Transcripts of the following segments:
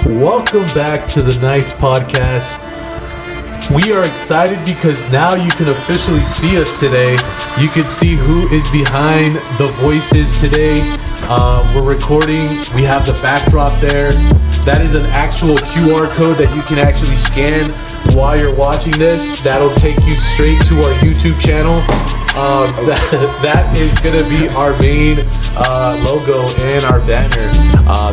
Welcome back to the Knights Podcast. We are excited because now you can officially see us today. You can see who is behind the voices today. We're recording. We have the backdrop there. That is an actual QR code that you can actually scan while you're watching this. That'll take you straight to our YouTube channel. That is going to be our main logo and our banner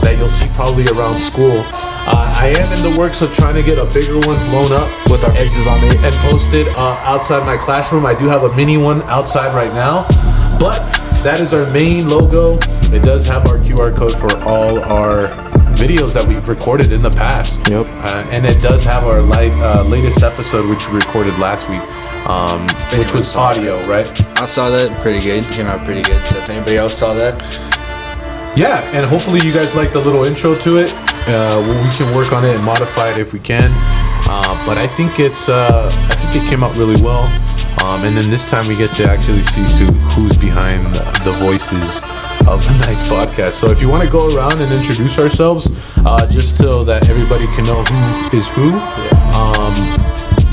that you'll see probably around school. I am in the works of trying to get a bigger one blown up with our faces on it and posted outside my classroom. I do have a mini one outside right now, but that is our main logo. It does have our QR code for all our videos that we've recorded in the past. Yep. And it does have our latest episode, which we recorded last week, which was audio, right? I saw that. Pretty good. It came out pretty good. So if anybody else saw that, yeah, and hopefully you guys like the little intro to it. We can work on it and modify it if we can. But I think it came out really well. And then this time we get to actually see who's behind the voices of the Knights Podcast. So if you want to go around and introduce ourselves, just so that everybody can know who is who.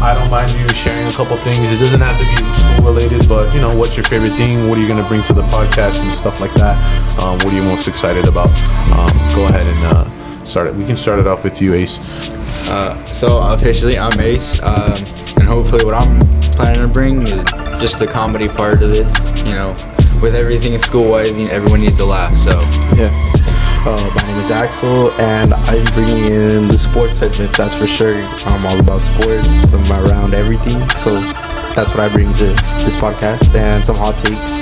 I don't mind you sharing a couple things. It doesn't have to be school related, but you know, what's your favorite thing? What are you going to bring to the podcast and stuff like that? What are you most excited about? Go ahead and start it. We can start it off with you, Ace. So officially I'm Ace, and hopefully what I'm planning to bring is just the comedy part of this. You know, with everything school-wise, everyone needs to laugh. So yeah. My name is Axel, and I'm bringing in the sports segments, that's for sure. I'm all about sports, I'm around everything, so that's what I bring to this podcast, and some hot takes.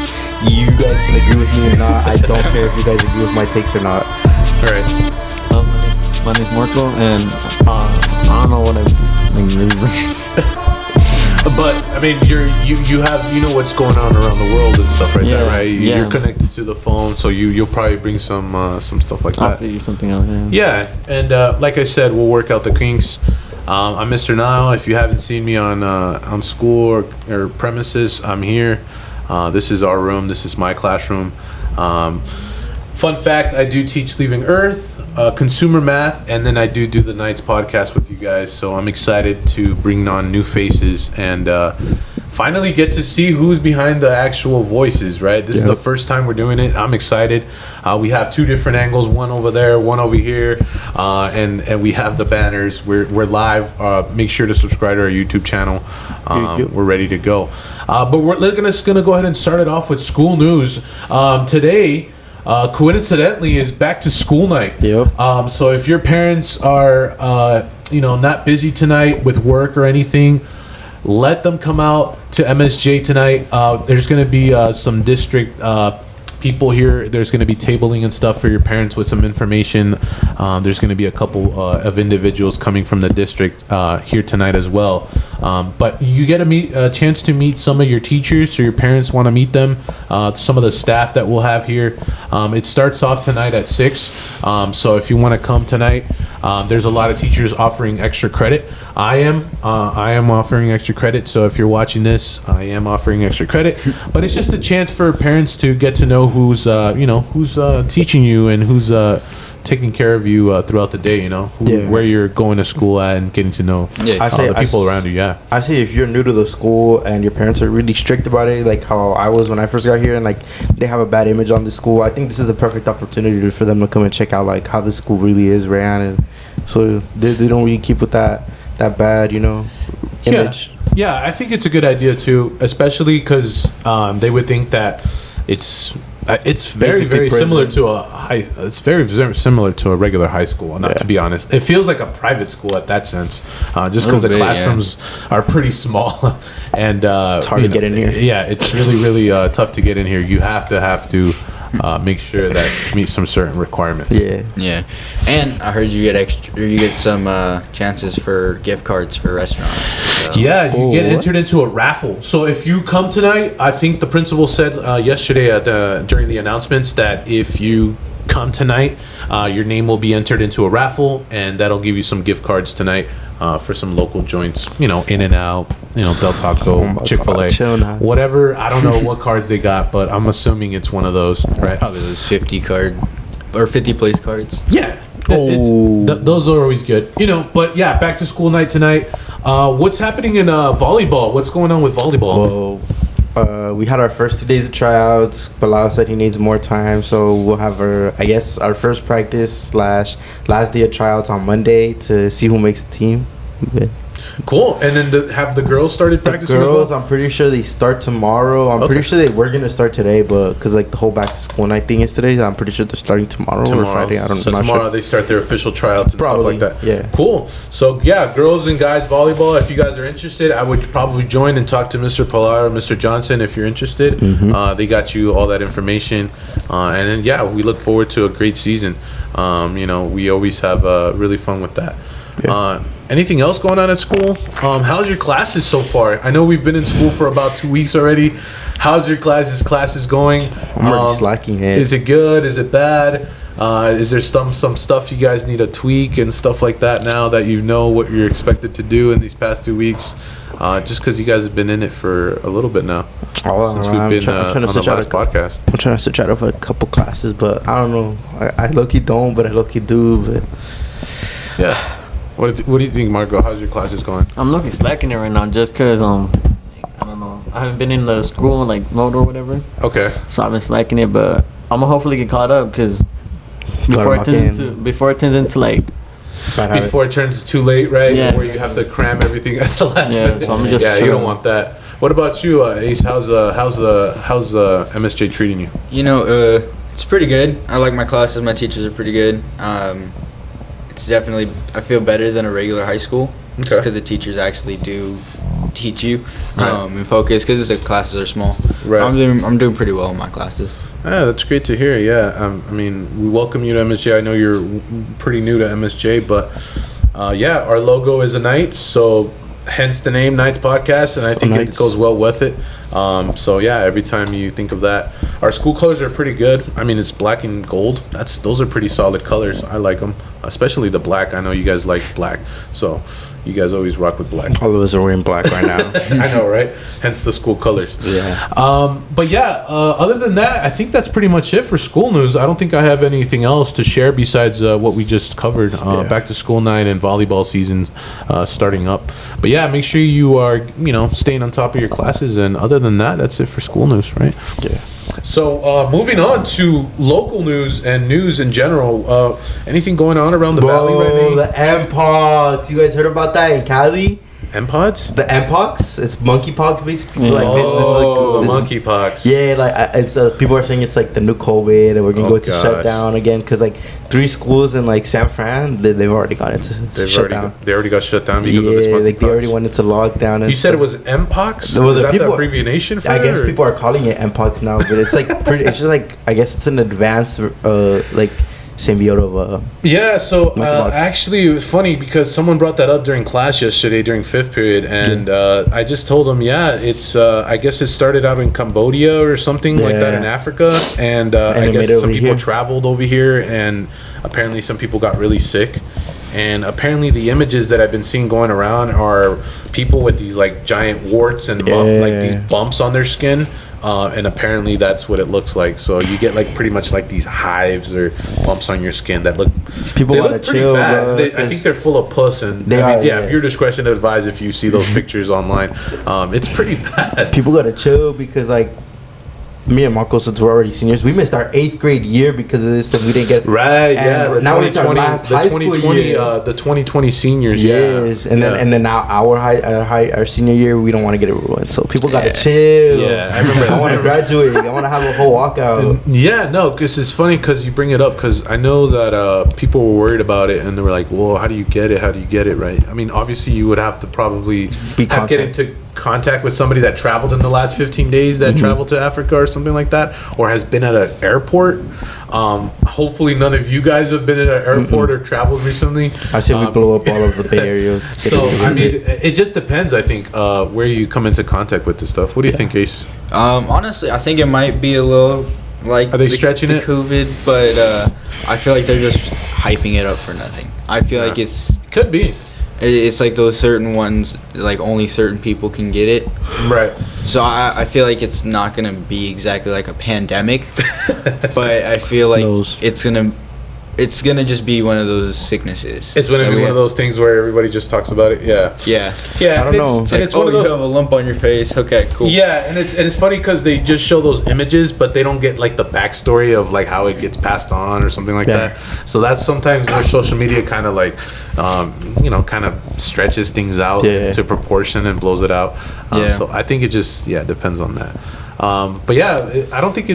You guys can agree with me or not. I don't care if you guys agree with my takes or not. All right. My name's Marco, and I don't know what I'm really bringing. But I mean, you know what's going on around the world and stuff like that, right? Yeah. You're connected to the phone, so you'll probably bring some stuff like I'll that. figure something out. Yeah, and like I said, we'll work out the kinks. I'm Mr. Nile. If you haven't seen me on school or premises, I'm here. This is our room. This is my classroom. Fun fact: I do teach Leaving Earth, consumer math, and then I do the Knights Podcast with you guys. So I'm excited to bring on new faces and finally get to see who's behind the actual voices. Right? This is the first time we're doing it. I'm excited. We have two different angles: one over there, one over here, and we have the banners. We're live. Make sure to subscribe to our YouTube channel. We're ready to go. But we're gonna go ahead and start it off with school news today. Coincidentally is back to school night. Yep. So if your parents are not busy tonight with work or anything, let them come out to MSJ tonight. There's going to be some district people here. There's going to be tabling and stuff for your parents with some information. There's going to be a couple of individuals coming from the district here tonight as well. But you get a chance to meet some of your teachers, so your parents want to meet them. Some of the staff that we'll have here. It starts off tonight at 6. So if you want to come tonight, there's a lot of teachers offering extra credit. I am offering extra credit. So if you're watching this, I am offering extra credit. But it's just a chance for parents to get to know who's teaching you and who's taking care of you throughout the day. Where you're going to school at and getting to know the people around you. Yeah, I say if you're new to the school and your parents are really strict about it, like how I was when I first got here, and like they have a bad image on the school, I think this is a perfect opportunity for them to come and check out like how the school really is ran, and so they don't really keep with that bad image. Yeah, I think it's a good idea too, especially because they would think that it's very very similar to it's very similar to a regular high school. To be honest, it feels like a private school at that sense, just because the classrooms are pretty small and it's hard to get in here. Yeah, it's really tough to get in here. You have to make sure that meet some certain requirements. Yeah, and I heard you get some chances for gift cards for restaurants. So. Yeah, you get entered into a raffle. So if you come tonight, I think the principal said yesterday during the announcements that if you come tonight, your name will be entered into a raffle, and that'll give you some gift cards tonight for some local joints. In-N-Out, Del Taco, Chick-fil-A, whatever. I don't know what cards they got, but I'm assuming it's one of those, right? Probably those 50 card or 50 place cards. Yeah. Those are always good, But yeah, back to school night tonight. What's happening in volleyball? What's going on with volleyball? Well, we had our first 2 days of tryouts. Bilal said he needs more time, so we'll have our first practice / last day of tryouts on Monday to see who makes the team. Yeah. Cool. And then have the girls started practicing Girls, as well? I'm pretty sure they start tomorrow. I'm pretty sure they were gonna start today, but because the whole back to school night thing is today, I'm pretty sure they're starting tomorrow. Or Friday. I don't know. So tomorrow they start their official tryouts and Probably, stuff like that. yeah. Cool. So yeah, girls and guys volleyball. If you guys are interested, I would probably join and talk to Mr. Pilar or Mr. Johnson if you're interested. They got you all that information, and then yeah, we look forward to a great season. We always have really fun with that. Yeah. Anything else going on at school? How's your classes so far? I know we've been in school for about 2 weeks already. How's your classes going? I'm already slacking it. Is it good? Is it bad? Is there some stuff you guys need to tweak and stuff like that now that you know what you're expected to do in these past 2 weeks? Just because you guys have been in it for a little bit now. Since we've been on the last podcast. I'm trying to switch out of a couple classes, but I don't know. I low-key don't, but I low-key do. But yeah. What do you think, Marco? How's your classes going? I'm looking slacking it right now just because, I don't know. I haven't been in the school, mode or whatever. Okay. So I've been slacking it, but I'm going to hopefully get caught up because before it turns into, before it turns too late, right? Yeah. Where you have to cram everything at the last minute. So I'm just you don't want that. What about you, Ace? How's MSJ treating you? It's pretty good. I like my classes. My teachers are pretty good. It's definitely, I feel better than a regular high school. Just because the teachers actually do teach you and focus, because the classes are small. Right. I'm doing pretty well in my classes. Yeah, that's great to hear. Yeah, we welcome you to MSJ. I know you're pretty new to MSJ, but our logo is a Knights, so hence the name Knights Podcast, and I think it goes well with it. Every time you think of that, our school colors are pretty good. It's black and gold. Those are pretty solid colors. I like them, especially the black. I know you guys like black, so you guys always rock with black. All of us are wearing black right now. I know, right? Hence the school colors. Yeah. Other than that, I think that's pretty much it for school news. I don't think I have anything else to share besides what we just covered. Back to school night and volleyball seasons starting up. But yeah, make sure you are, staying on top of your classes. And other than that, that's it for school news, right? Yeah. So moving on to local news and news in general. Anything going on around the valley right now? The M-Pox. You guys heard about that in Cali? M-Pods? The M-Pox? It's monkeypox, basically. The monkeypox. Yeah, it's people are saying it's the new COVID, and we're gonna go into shutdown again because 3 schools in San Fran, they've already gone into shutdown. They already got shut down because of this monkeypox. They already went into lockdown. You said it was M-Pox? Well, is that the abbreviation for it? I guess people are calling it M-Pox now, but it's pretty. It's just I guess it's an advanced symbiote of actually it was funny because someone brought that up during class yesterday during 5th period, and I just told them it's I guess it started out in Cambodia or something like that in Africa, and I guess some people traveled over here, and apparently some people got really sick. And apparently the images that I've been seeing going around are people with these giant warts and these bumps on their skin. And apparently that's what it looks like. So you get pretty much these hives or bumps on your skin that look. People they look pretty chill, bad. bro, I think they're full of pus, and your discretion to advise if you see those pictures online. It's pretty bad. People gotta chill because me and Marco, since we're already seniors, we missed our 8th grade year because of this, and we didn't get now it's our last high school year. The 2020 seniors. Yes, and then now our senior year, we don't want to get it ruined. So people gotta chill. Yeah, I remember. I want to graduate. I want to have a whole walkout. Because it's funny because you bring it up because I know that people were worried about it, and they were like, "Well, how do you get it? How do you get it?" Right? Obviously, you would have to probably get into contact with somebody that traveled in the last 15 days that traveled to Africa or something like that, or has been at an airport. Hopefully none of you guys have been at an airport or traveled recently. I say we blow up all of the Bay Area. So it just depends, I think, where you come into contact with this stuff. What do you think, Ace? Honestly, I think it might be a little are they stretching it? COVID, but I feel like they're just hyping it up for nothing. I feel like it could be. It's those certain ones, only certain people can get it. Right. So I feel like it's not going to be exactly like a pandemic, but I feel like it's going to it's gonna just be one of those sicknesses. It's going to be one of those things where everybody just talks about it. Yeah. Yeah. Yeah. I don't know. It's And like, it's one of you those. have a lump on your face. Okay, cool. Yeah, and it's funny because they just show those images, but they don't get like the backstory of like how it gets passed on or something like Yeah. that. So that's sometimes where social media kind of like, kind of stretches things out Yeah. to proportion and blows it out. Yeah. So I think it just depends on that. But yeah, I don't think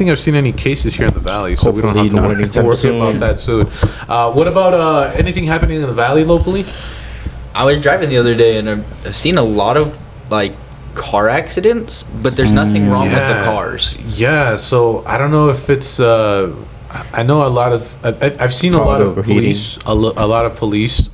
I've seen any cases here in the valley, so we don't have Hopefully to not worry, anytime about soon. that soon. What about anything happening in the valley locally? I was driving the other day and I've seen a lot of like car accidents, but there's nothing wrong with the cars. Yeah, so I don't know if it's. I know a lot of. I've seen a Fraud lot of overheating. police. A lot of police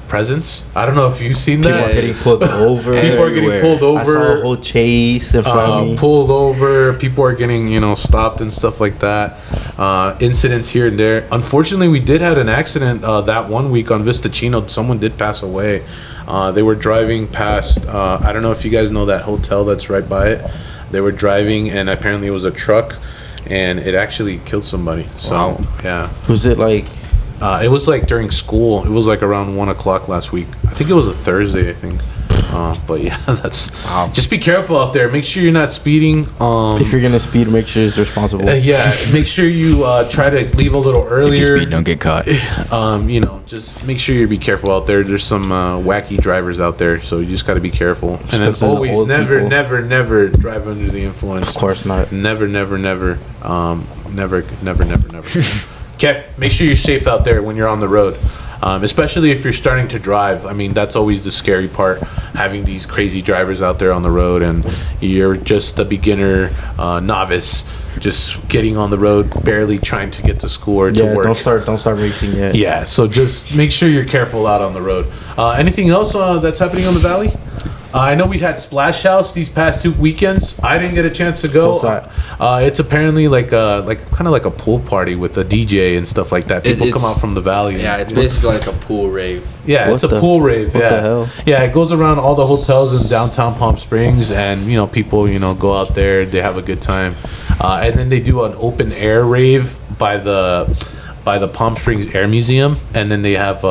presence. I don't know if you've seen People are that. getting pulled over. People are getting everywhere. pulled I saw a over. whole chase in front of me. Pulled over. People are getting stopped and stuff like that. Incidents here and there. Unfortunately, we did have an accident that one week on Vista Chino. Someone did pass away. They were driving past. I don't know if you guys know that hotel that's right by it. They were driving, and apparently it was a truck, and it actually killed somebody. So Wow. yeah, Was it like it was like during school. It was like around 1:00 last week. I think it was a Thursday. I think. But yeah, that's. Wow. Just be careful out there. Make sure you're not speeding. if you're gonna speed, make sure it's responsible? Yeah, make sure you try to leave a little If earlier. you speed, don't get caught. Just make sure you be careful out there. There's some wacky drivers out there, so you just got to be careful. And Especially as the always, old never, people. never drive under the influence. Of course not. Never. Never. Okay, make sure you're safe out there when you're on the road. Especially if you're starting to drive. I mean, that's always the scary part, having these crazy drivers out there on the road, and you're just a beginner, novice, just getting on the road, barely trying to get to school or to Yeah, work. don't start racing yet. Yeah, so just make sure you're careful out on the road. Anything else that's happening on the valley? I know we had Splash House these past 2 weekends. I didn't get a chance to go. What's that? It's apparently like kind of like a pool party with a DJ and stuff like that. People come out from the valley. Yeah, it's basically like a pool rave. Yeah, What it's a the- pool rave. what Yeah, the hell? Yeah, it goes around all the hotels in downtown Palm Springs, and people go out there. They have a good time, and then they do an open air rave by the Palm Springs Air Museum, and then they have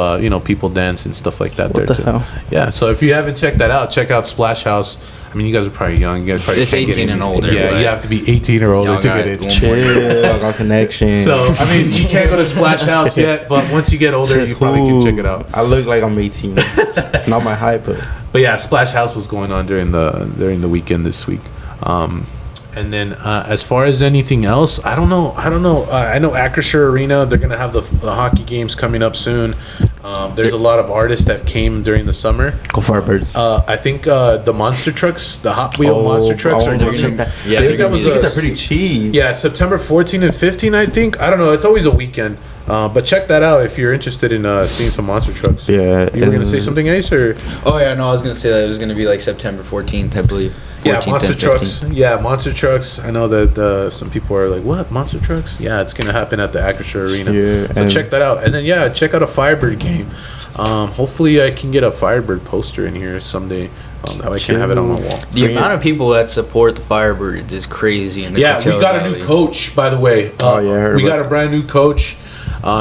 people dance and stuff like that What there the too. hell? Yeah, so if you haven't checked that out, check out Splash House. I mean, you guys are probably young. You guys probably It's can't get 18 in. and older, Yeah, but you have to be 18 or older y'all to got get in. one Chill, I got connection. So I mean, you can't go to Splash House yet, but once you get older, Says you probably can who? check it out. I look like I'm 18. Not my height, but But yeah, Splash House was going on during the weekend this week. And then as far as anything else, I don't know. I know Acrisure Arena, they're gonna have the hockey games coming up soon. There's a lot of artists that came during the summer. go Firebirds. I think the monster trucks, the Hot Wheel monster trucks, I are wanna doing. check that. Yeah, I think they're that was gonna be- tickets are pretty cheap. Yeah, September 14 and 15, I think. I don't know. It's always a weekend. But check that out if you're interested in seeing some monster trucks. Yeah, You were gonna and- say something, Ace, or? Oh yeah, no, I was gonna say that it was gonna be like September 14th, I believe. Yeah, 14th monster and trucks. 15th. Yeah, monster trucks. I know that some people are like, "What monster trucks?" Yeah, it's gonna happen at the Acrisure Arena. Yeah, so and- check that out, and then check out a Firebird game. Hopefully, I can get a Firebird poster in here someday. That I can have it on my wall. The amount of people that support the Firebirds is crazy in the Yeah, we Coachella got a Valley. new coach, by the way. Oh, yeah, I heard we about got a brand new coach.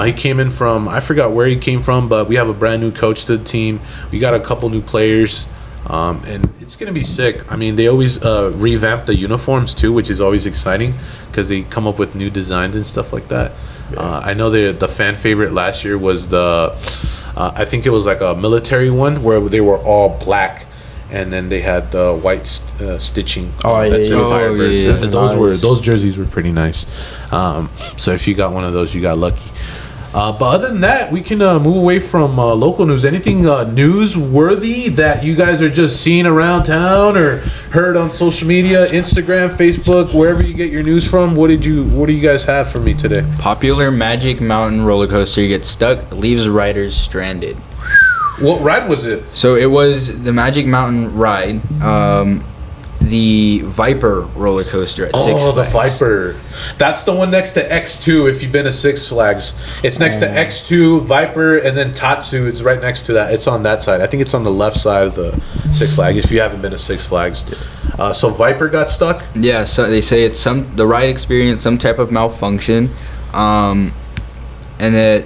He came in from, I forgot where he came from, but we have a brand new coach to the team. We got a couple new players, and it's gonna be sick. I mean, they always revamp the uniforms too, which is always exciting because they come up with new designs and stuff like that. I know the fan favorite last year was I think it was like a military one where they were all black. And then they had the white stitching. Oh, yeah, That's in yeah. Firebirds. Oh, yeah. Those jerseys were pretty nice. So if you got one of those, you got lucky. But other than that, we can move away from local news. Anything newsworthy that you guys are just seeing around town or heard on social media, Instagram, Facebook, wherever you get your news from? What do you guys have for me today? Popular Magic Mountain roller coaster gets stuck, leaves riders stranded. What ride was it? So it was the Magic Mountain ride, the Viper roller coaster at Six Oh, the Flags. Viper. That's the one next to X2 if you've been to Six Flags. It's next to X2, Viper, and then Tatsu. It's right next to that. It's on that side. I think it's on the left side of the Six Flags if you haven't been to Six Flags. So Viper got stuck? Yeah, so they say the ride experienced some type of malfunction. and it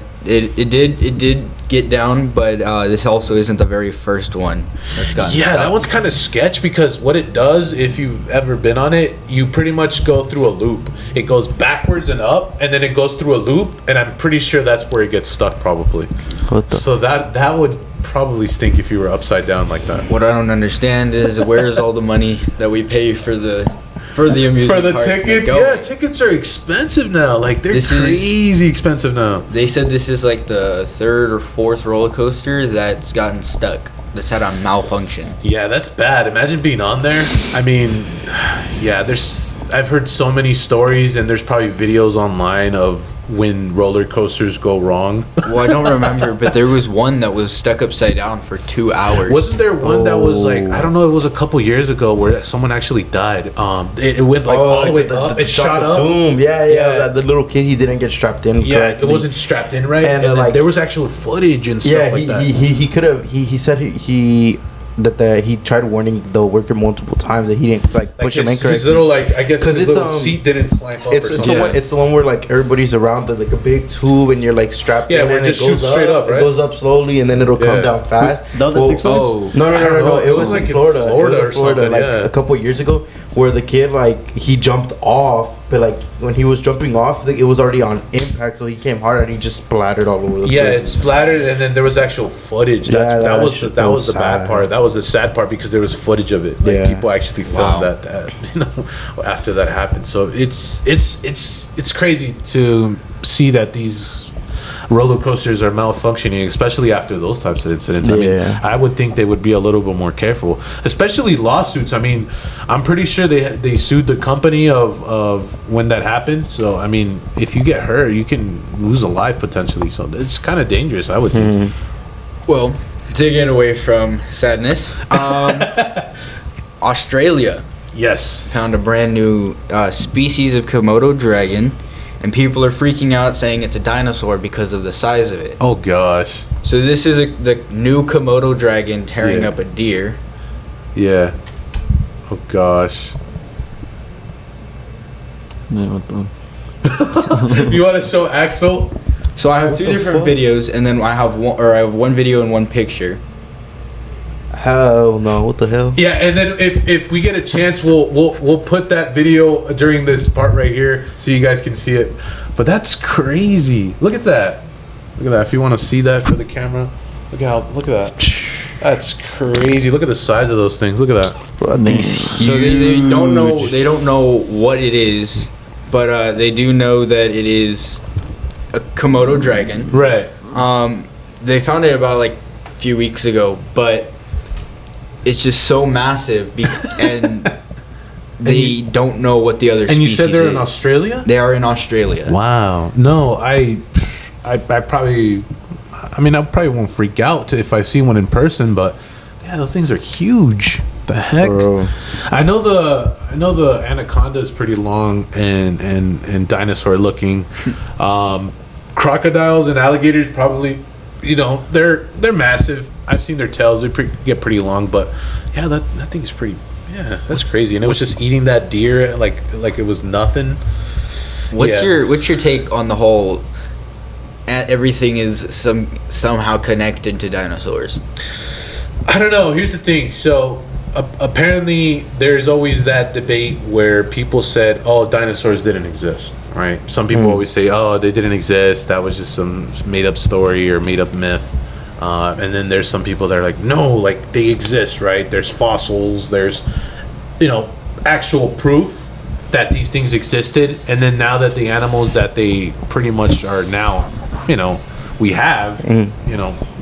did get down, but this also isn't the very first one that's gotten Yeah, stuck. that one's kind of sketch because what it does, if you've ever been on it, you pretty much go through a loop. It goes backwards and up, and then it goes through a loop, and I'm pretty sure that's where it gets stuck probably. What the? So that would probably stink if you were upside down like that. What I don't understand is where's all the money that we pay for the amusement For the park tickets, going? yeah, tickets are expensive now. Like they're This is- crazy expensive now. They said this is like the third or fourth roller coaster that's gotten stuck. That's had a malfunction. Yeah, that's bad. Imagine being on there. I mean, yeah, I've heard so many stories, and there's probably videos online of when roller coasters go wrong. Well, I don't remember, but there was one that was stuck upside down for 2 hours. Wasn't there one that was like, I don't know, it was a couple years ago where someone actually died. It went like all the way up. It shot up. Boom. Yeah. Yeah. The little kid, he didn't get strapped in. Yeah, correctly. it wasn't strapped in right, And, and then like- there was actual footage and stuff Yeah, like that. he could have. He said he tried warning the worker multiple times that he didn't like push him his incorrectly. little, like, I guess 'Cause his it's, little seat didn't climb up It's or it's something. the one, it's the one where like everybody's around the, like a big tube and you're like strapped Yeah, in where and it it just goes shoots straight up, right? It goes up slowly and then it'll come Yeah. down fast. That was at Six Flags? Oh. No. I don't know. It was like in in Florida. Florida It or was in Florida, something, like yeah. a couple years ago, where the kid like he jumped off, but like when he was jumping off, it was already on impact, so he came hard and he just splattered all over the Yeah, it place. splattered, and then there was actual footage. Yeah, That was shit that was the sad. bad part. That was the sad part because there was footage of it. Like Yeah. people actually filmed Wow. that you know, after that happened. So it's crazy to see that these roller coasters are malfunctioning, especially after those types of incidents. I mean, Yeah. I would think they would be a little bit more careful, especially lawsuits. I mean, I'm pretty sure they sued the company of when that happened. So I mean, if you get hurt, you can lose a life potentially. So it's kind of dangerous, I would think. Well, to get away from sadness, Australia Yes. found a brand new species of Komodo dragon, and people are freaking out saying it's a dinosaur because of the size of it. Oh gosh. So this is the new Komodo dragon tearing Yeah. up a deer. Yeah. Oh gosh. Yeah, what the? You want to show Axel? So I have What two the different fuck? videos, and then I have one video and one picture. Hell no! What the hell? Yeah, and then if we get a chance, we'll put that video during this part right here so you guys can see it. But that's crazy. Look at that. Look at that. If you want to see that for the camera, look at that. That's crazy. Look at the size of those things. Look at that. Bro, that thing's So they don't know huge. they don't know what it is, but they do know that it is a Komodo dragon. Right. They found it about like a few weeks ago, but it's just so massive, and they don't know what the other And species you said they're in is. Australia? They are in Australia. Wow. No, I probably, I mean, I probably won't freak out if I see one in person, but yeah, those things are huge. The heck? Bro. I know the anaconda is pretty long and dinosaur looking. Crocodiles and alligators probably, they're massive. I've seen their tails; they get pretty long. But yeah, that thing is pretty. Yeah, that's crazy. And it was just eating that deer like it was nothing. What's Yeah. your take on the whole? Everything is somehow connected to dinosaurs. I don't know. Here's the thing. So apparently, there's always that debate where people said, "Oh, dinosaurs didn't exist." Right? Some people always say, "Oh, they didn't exist. That was just some made-up story or made-up myth." And then there's some people that are like, "No, like they exist." Right? There's fossils. There's, actual proof that these things existed. And then now that the animals that they pretty much are now, we have,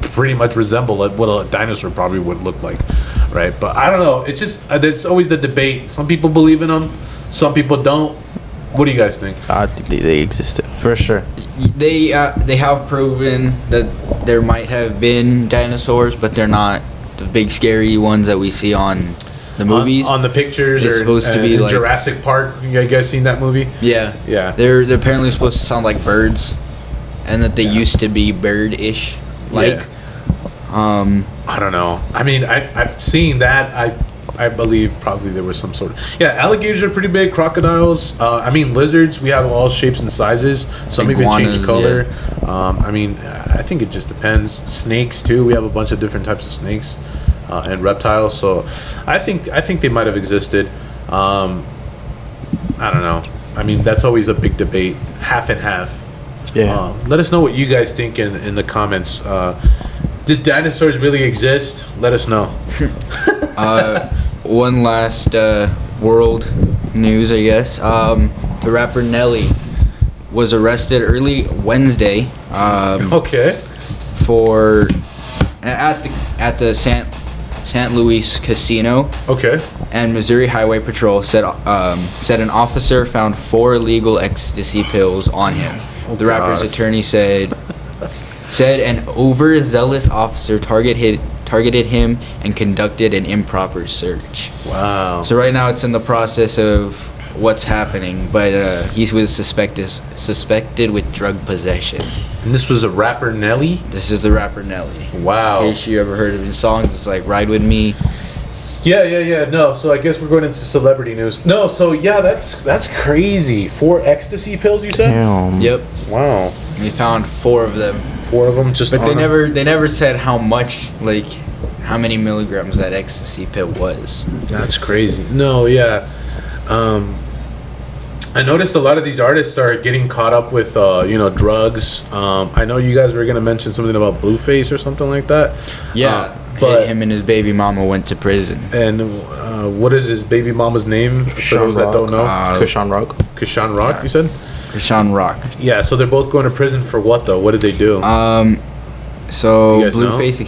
pretty much resemble what a dinosaur probably would look like, right? But I don't know. It's just it's always the debate. Some people believe in them, some people don't. What do you guys think? I think they existed for sure. They have proven that there might have been dinosaurs, but they're not the big scary ones that we see on the movies. On the pictures, It's or supposed to be in like- Jurassic Park. You guys seen that movie? Yeah. Yeah. They're apparently supposed to sound like birds, and that they used to be bird-ish. Like, I don't know. I mean, I've seen that. I believe probably there was some sort of alligators are pretty big. Crocodiles, I mean lizards. We have all shapes and sizes. Some even change Iguanas, color. I mean, I think it just depends. Snakes too. We have a bunch of different types of snakes and reptiles. So I think they might have existed. I don't know. I mean, that's always a big debate. Half and half. Yeah. Let us know what you guys think in the comments. Did dinosaurs really exist? Let us know. One last world news, I guess. The rapper Nelly was arrested early Wednesday. Okay. For at the St. Louis casino. Okay. And Missouri Highway Patrol said an officer found 4 illegal ecstasy pills on him. The rapper's attorney said an overzealous officer targeted him and conducted an improper search. Wow. So right now it's in the process of what's happening, but he was suspected with drug possession. And this was a rapper Nelly? This is the rapper Nelly. Wow. In case you ever heard of his songs, it's like Ride With Me. Yeah. No, so I guess we're going into celebrity news. No, so yeah, that's crazy. 4 ecstasy pills, you said? Damn. Yep. Wow. They found 4 of them. 4 of them just. But they never said how much, like, how many milligrams that ecstasy pill was. That's crazy. No, yeah. I noticed a lot of these artists are getting caught up with, drugs. I know you guys were going to mention something about Blueface or something like that. Yeah, but him and his baby mama went to prison. And what is his baby mama's name? For those that don't know. Krishan Rock. Krishan Rock, you said? Krishan Rock. Yeah, so they're both going to prison for what, though? What did they do? So Do you guys Blueface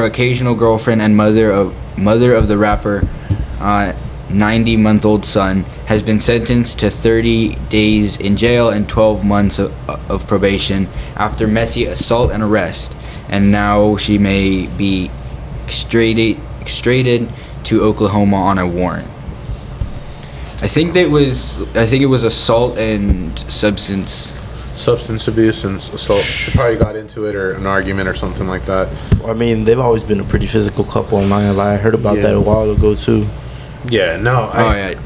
occasional girlfriend and mother of the rapper, 90-month-old son, has been sentenced to 30 days in jail and 12 months of probation after messy assault and arrest, and now she may be extradited to Oklahoma on a warrant. I think it was assault and substance abuse and assault. She probably got into it or an argument or something like that. I mean, they've always been a pretty physical couple. I'm not gonna lie. I heard about that a while ago too. Yeah, no.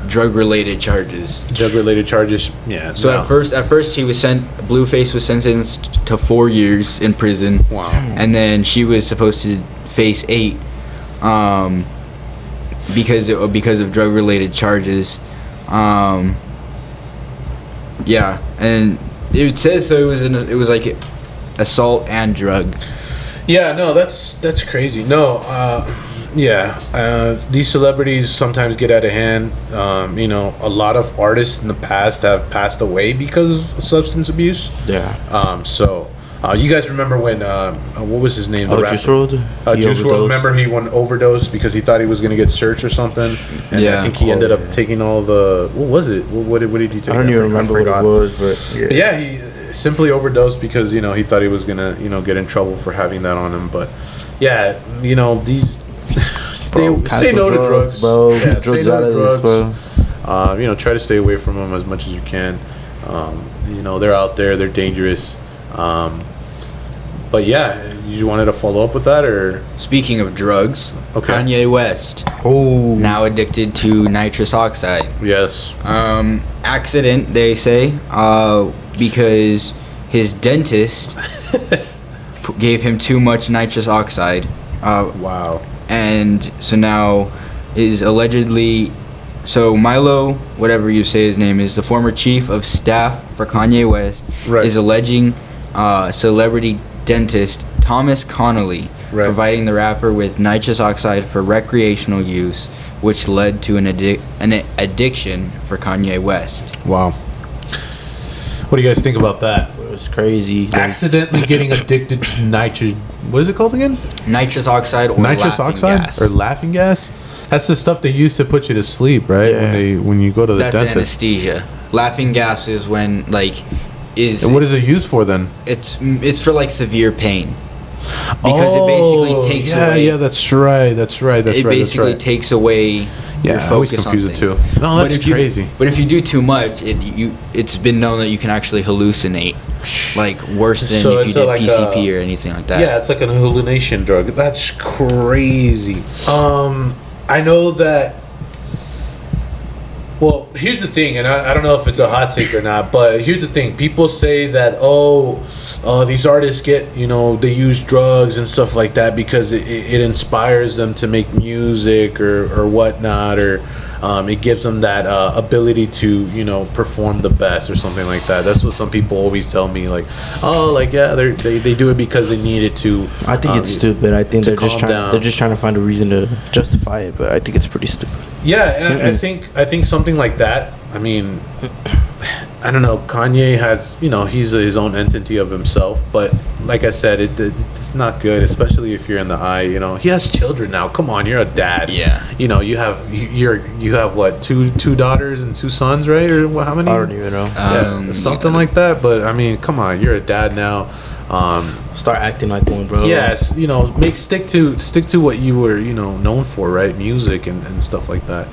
Drug-related charges. Drug-related charges. Yeah. So no. at first Blueface was sentenced to 4 years in prison. Wow. And then she was supposed to face 8, because of drug-related charges. Yeah, and it says so. It was like assault and drug. Yeah, no, that's crazy. No, these celebrities sometimes get out of hand. A lot of artists in the past have passed away because of substance abuse. Yeah. So you guys remember when what was his name? Juice WRLD. Juice WRLD. Remember he won overdose because he thought he was going to get searched or something. And Yeah. I think he ended up taking all the. What was it? What did he take? I don't even remember what it was, but yeah, he simply overdosed because he thought he was gonna get in trouble for having that on him. But yeah, these stay no to drugs, bro. Yeah, Drugs stay no out to of this, drugs. bro. Try to stay away from them as much as you can. They're out there, they're dangerous. But yeah, you wanted to follow up with that, or Speaking of drugs, Okay. Kanye West, Oh. now addicted to nitrous oxide. yes, Accident, they say, because his dentist gave him too much nitrous oxide. wow, And so now is allegedly, so Milo, whatever you say his name is, the former chief of staff for Kanye West, Right. is alleging celebrity dentist Thomas Connolly Right. providing the rapper with nitrous oxide for recreational use, which led to an addiction for Kanye West. wow. What do you guys think about that? It's crazy. Accidentally getting addicted to nitrous. What is it called again? Nitrous oxide or Nitrous laughing oxide gas. or laughing gas? That's the stuff they use to put you to sleep, right? Yeah. When you go to the That's dentist. anesthesia. Laughing gas is when And what is it used for then? it's for like severe pain. Because it basically takes away. Yeah, that's right. It basically takes away your I always focus on confuse it things. too. No, But that's if you- crazy. But if you do too much, it's been known that you can actually hallucinate, like worse than So if you it's did like PCP or anything like that. Yeah, it's like an hallucination drug. That's crazy. I know that. Well, here's the thing, and I don't know if it's a hot take or not, but here's the thing. People say that, these artists get, they use drugs and stuff like that because it inspires them to make music or whatnot, or it gives them that ability to, perform the best or something like that. That's what some people always tell me, like, they do it because they need it to. I think it's stupid. I think they're just trying to find a reason to justify it, but I think it's pretty stupid. Yeah, and I think something like that. I mean, I don't know. Kanye has, he's his own entity of himself, but like I said, it's not good, especially if you're in the eye. He has children now. Come on, you're a dad. Yeah. You have what, two daughters and 2 sons, right? Or how many? I don't even know. Yeah, something like that. But I mean, come on, you're a dad now. Start acting like one, bro. Yes, stick to what you were, known for, right? Music and stuff like that.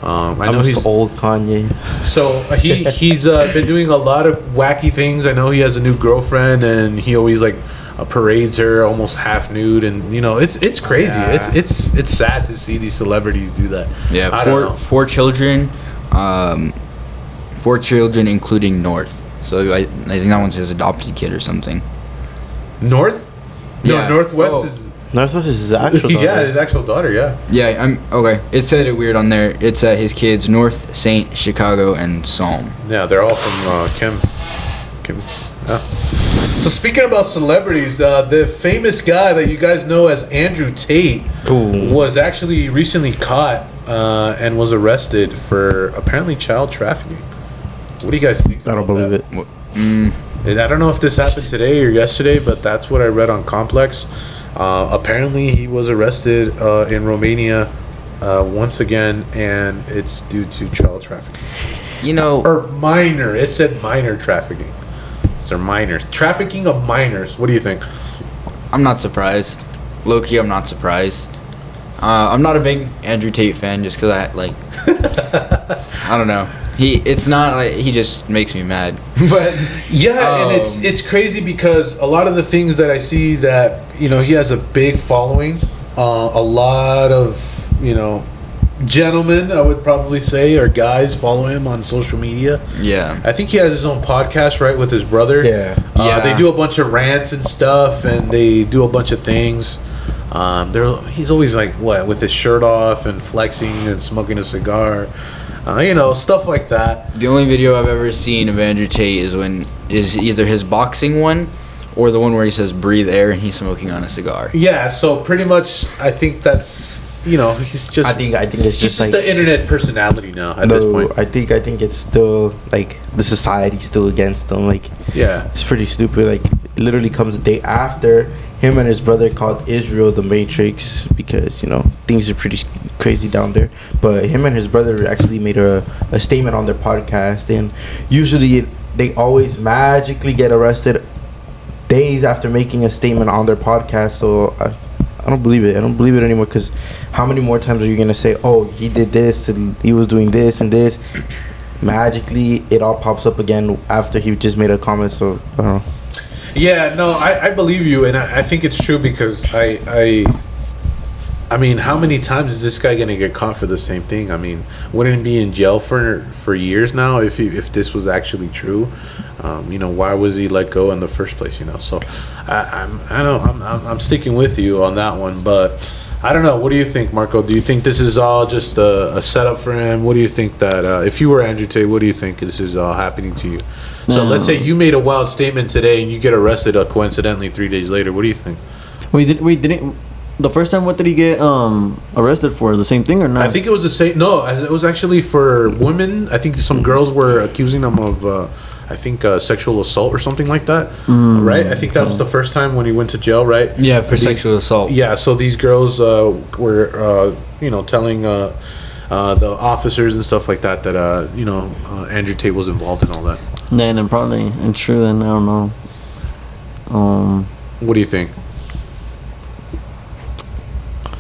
I know he's old Kanye. So he's been doing a lot of wacky things. I know he has a new girlfriend, and he always parades her almost half nude, and it's crazy. Yeah. It's sad to see these celebrities do that. Yeah, four children, 4 children including North. So I think that one's his adopted kid or something. North? Yeah. No, Northwest is. Northwest is his actual daughter. Yeah, his actual daughter. Yeah. Yeah, I'm okay. It said it weird on there. It's his kids: North, Saint, Chicago, and Psalm. Yeah, they're all from Kim. Yeah. So speaking about celebrities, the famous guy that you guys know as Andrew Tate was actually recently caught and was arrested for apparently child trafficking. What do you guys think? I don't believe it. I don't know if this happened today or yesterday, but that's what I read on Complex. Apparently, he was arrested in Romania once again, and it's due to child trafficking. Or minor. It said minor trafficking. So minor trafficking of minors. What do you think? I'm not surprised. Low-key, I'm not surprised. I'm not a big Andrew Tate fan just because I don't know. It's not like he just makes me mad. But yeah, and it's crazy because a lot of the things that I see that he has a big following, a lot of gentlemen, I would probably say, or guys follow him on social media. Yeah, I think he has his own podcast, right, with his brother. Yeah, they do a bunch of rants and stuff, and they do a bunch of things. He's always with his shirt off and flexing and smoking a cigar. Stuff like that. The only video I've ever seen of Andrew Tate is either his boxing one or the one where he says "breathe air" and he's smoking on a cigar. Yeah, so pretty much, I think that's he's just. I think it's just the internet personality now at this point. I think it's still the society's still against him. Yeah, it's pretty stupid. It literally comes a day after him and his brother called Israel the Matrix because things are pretty crazy down there. But him and his brother actually made a statement on their podcast, and usually they always magically get arrested days after making a statement on their podcast. So I don't believe it. I don't believe it anymore, because how many more times are you gonna say, oh, he did this, he was doing this and this? Magically it all pops up again after he just made a comment. So I don't know. Yeah, no, I believe you, and I think it's true, because I mean, how many times is this guy gonna get caught for the same thing? I mean, wouldn't he be in jail for years now if this was actually true? Why was he let go in the first place? So I'm sticking with you on that one, but I don't know. What do you think, Marco? Do you think this is all just a setup for him? What do you think that if you were Andrew Tate, what do you think this is all happening to you? So let's say you made a wild statement today and you get arrested coincidentally 3 days later. What do you think? We didn't. The first time, what did he get arrested for? The same thing or not? I think it was the same. No, it was actually for women. I think some girls were accusing him of, sexual assault or something like that. Right? I think that was the first time when he went to jail, right? Yeah, for sexual assault. Yeah, so these girls were, telling the officers and stuff like that that, Andrew Tate was involved in all that. Yeah, then probably, and true, then I don't know. What do you think?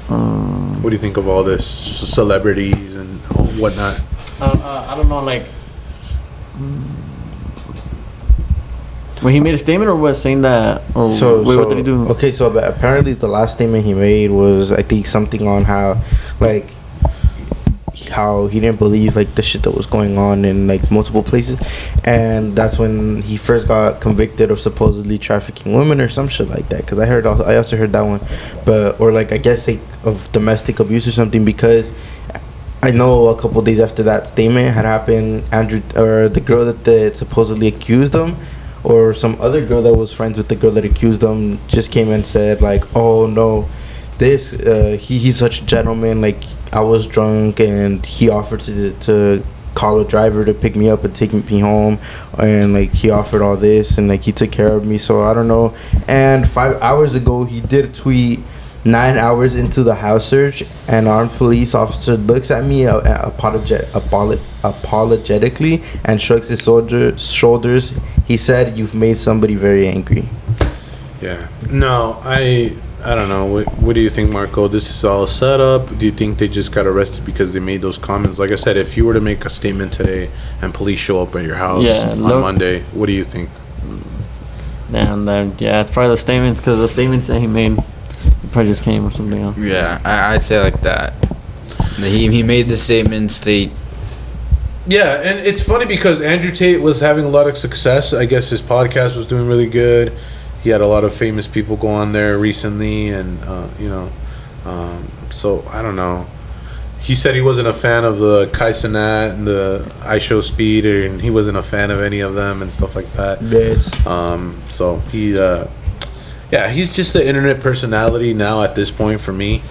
What do you think of all this celebrities and whatnot? I don't know, when he made a statement, or was saying that, or what did he do? Okay, so apparently the last statement he made was, I think, something on how how he didn't believe like the shit that was going on in like multiple places, and that's when he first got convicted of supposedly trafficking women or some shit like that. Because I also heard that one, but or like I guess like of domestic abuse or something, because I know a couple days after that statement had happened, Andrew or the girl that supposedly accused him, or some other girl that was friends with the girl that accused him, just came and said like, oh no, he's such a gentleman, like I was drunk and he offered to call a driver to pick me up and take me home, and like he offered all this and like he took care of me. So I don't know. And 5 hours ago he did a tweet 9 hours into the house search, an armed police officer looks at me apologetically and shrugs his shoulders. He said, "You've made somebody very angry." Yeah. No, I don't know. What do you think, Marco? This is all set up? Do you think they just got arrested because they made those comments? Like I said, if you were to make a statement today and police show up at your house on Monday, what do you think? And yeah, it's probably the statements, because the statements that he made probably just came or something else. Yeah, I'd say like that. He made the statements. Yeah, and it's funny because Andrew Tate was having a lot of success. I guess his podcast was doing really good. He had a lot of famous people go on there recently, and so I don't know. He said he wasn't a fan of the Kai Cenat and the I Show Speed, and he wasn't a fan of any of them and stuff like that. Yes. So he's just the internet personality now at this point for me.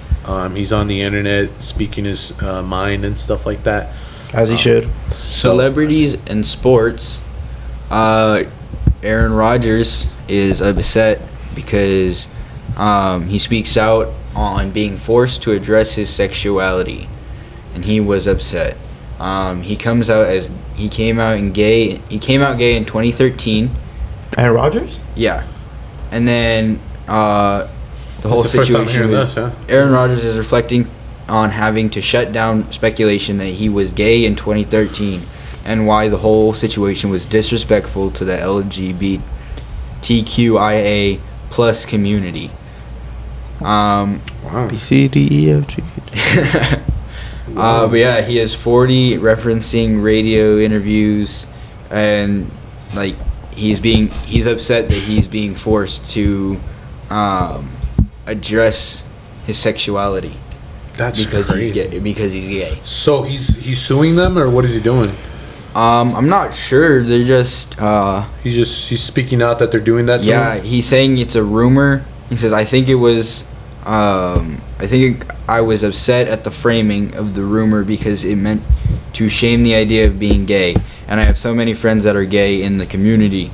He's on the internet speaking his mind and stuff like that. As he should. Celebrities and sports. Aaron Rodgers is upset because he speaks out on being forced to address his sexuality, and he was upset. He came out gay in 2013. Aaron Rodgers? Yeah. And then the whole situation with Aaron Rodgers is reflecting on having to shut down speculation that he was gay in 2013, and why the whole situation was disrespectful to the LGBTQIA plus community. Wow. B, C, D, E, F, G. But yeah, he is 40, referencing radio interviews, and like he's upset that he's being forced to address his sexuality. That's crazy. Because he's gay. So he's suing them, or what is he doing? I'm not sure. They're just he's speaking out that they're doing that to him? He's saying it's a rumor. He says, I think I was upset at the framing of the rumor because it meant to shame the idea of being gay, and I have so many friends that are gay in the community,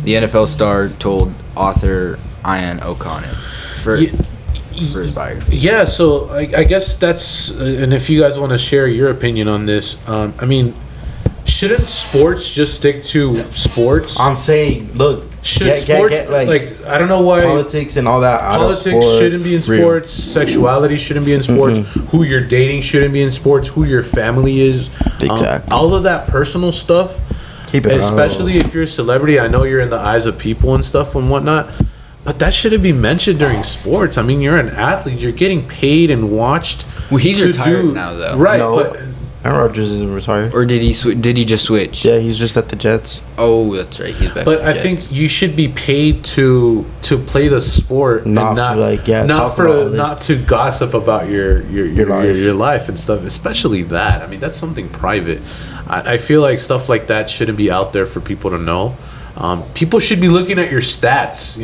the NFL star told author Ian O'Connor for his biography. Yeah, so I guess that's and if you guys want to share your opinion on this, I mean, shouldn't sports just stick to sports? I'm saying, look, sports like I don't know why politics and all that. Politics shouldn't be in sports. Sexuality shouldn't be in sports. Who you're dating shouldn't be in sports. Who your family is. Exactly. All of that personal stuff. Keep it. Especially if you're a celebrity. I know you're in the eyes of people and stuff and whatnot. But that shouldn't be mentioned during sports. I mean, you're an athlete. You're getting paid and watched. Well, he's retired now, though. Right. No, but Aaron Rodgers isn't retired. Or did he just switch? Yeah, he's just at the Jets. Oh, that's right. He's back. But I think you should be paid to play the sport, not to gossip about your life and stuff. Especially that. I mean, that's something private. I feel like stuff like that shouldn't be out there for people to know. People should be looking at your stats,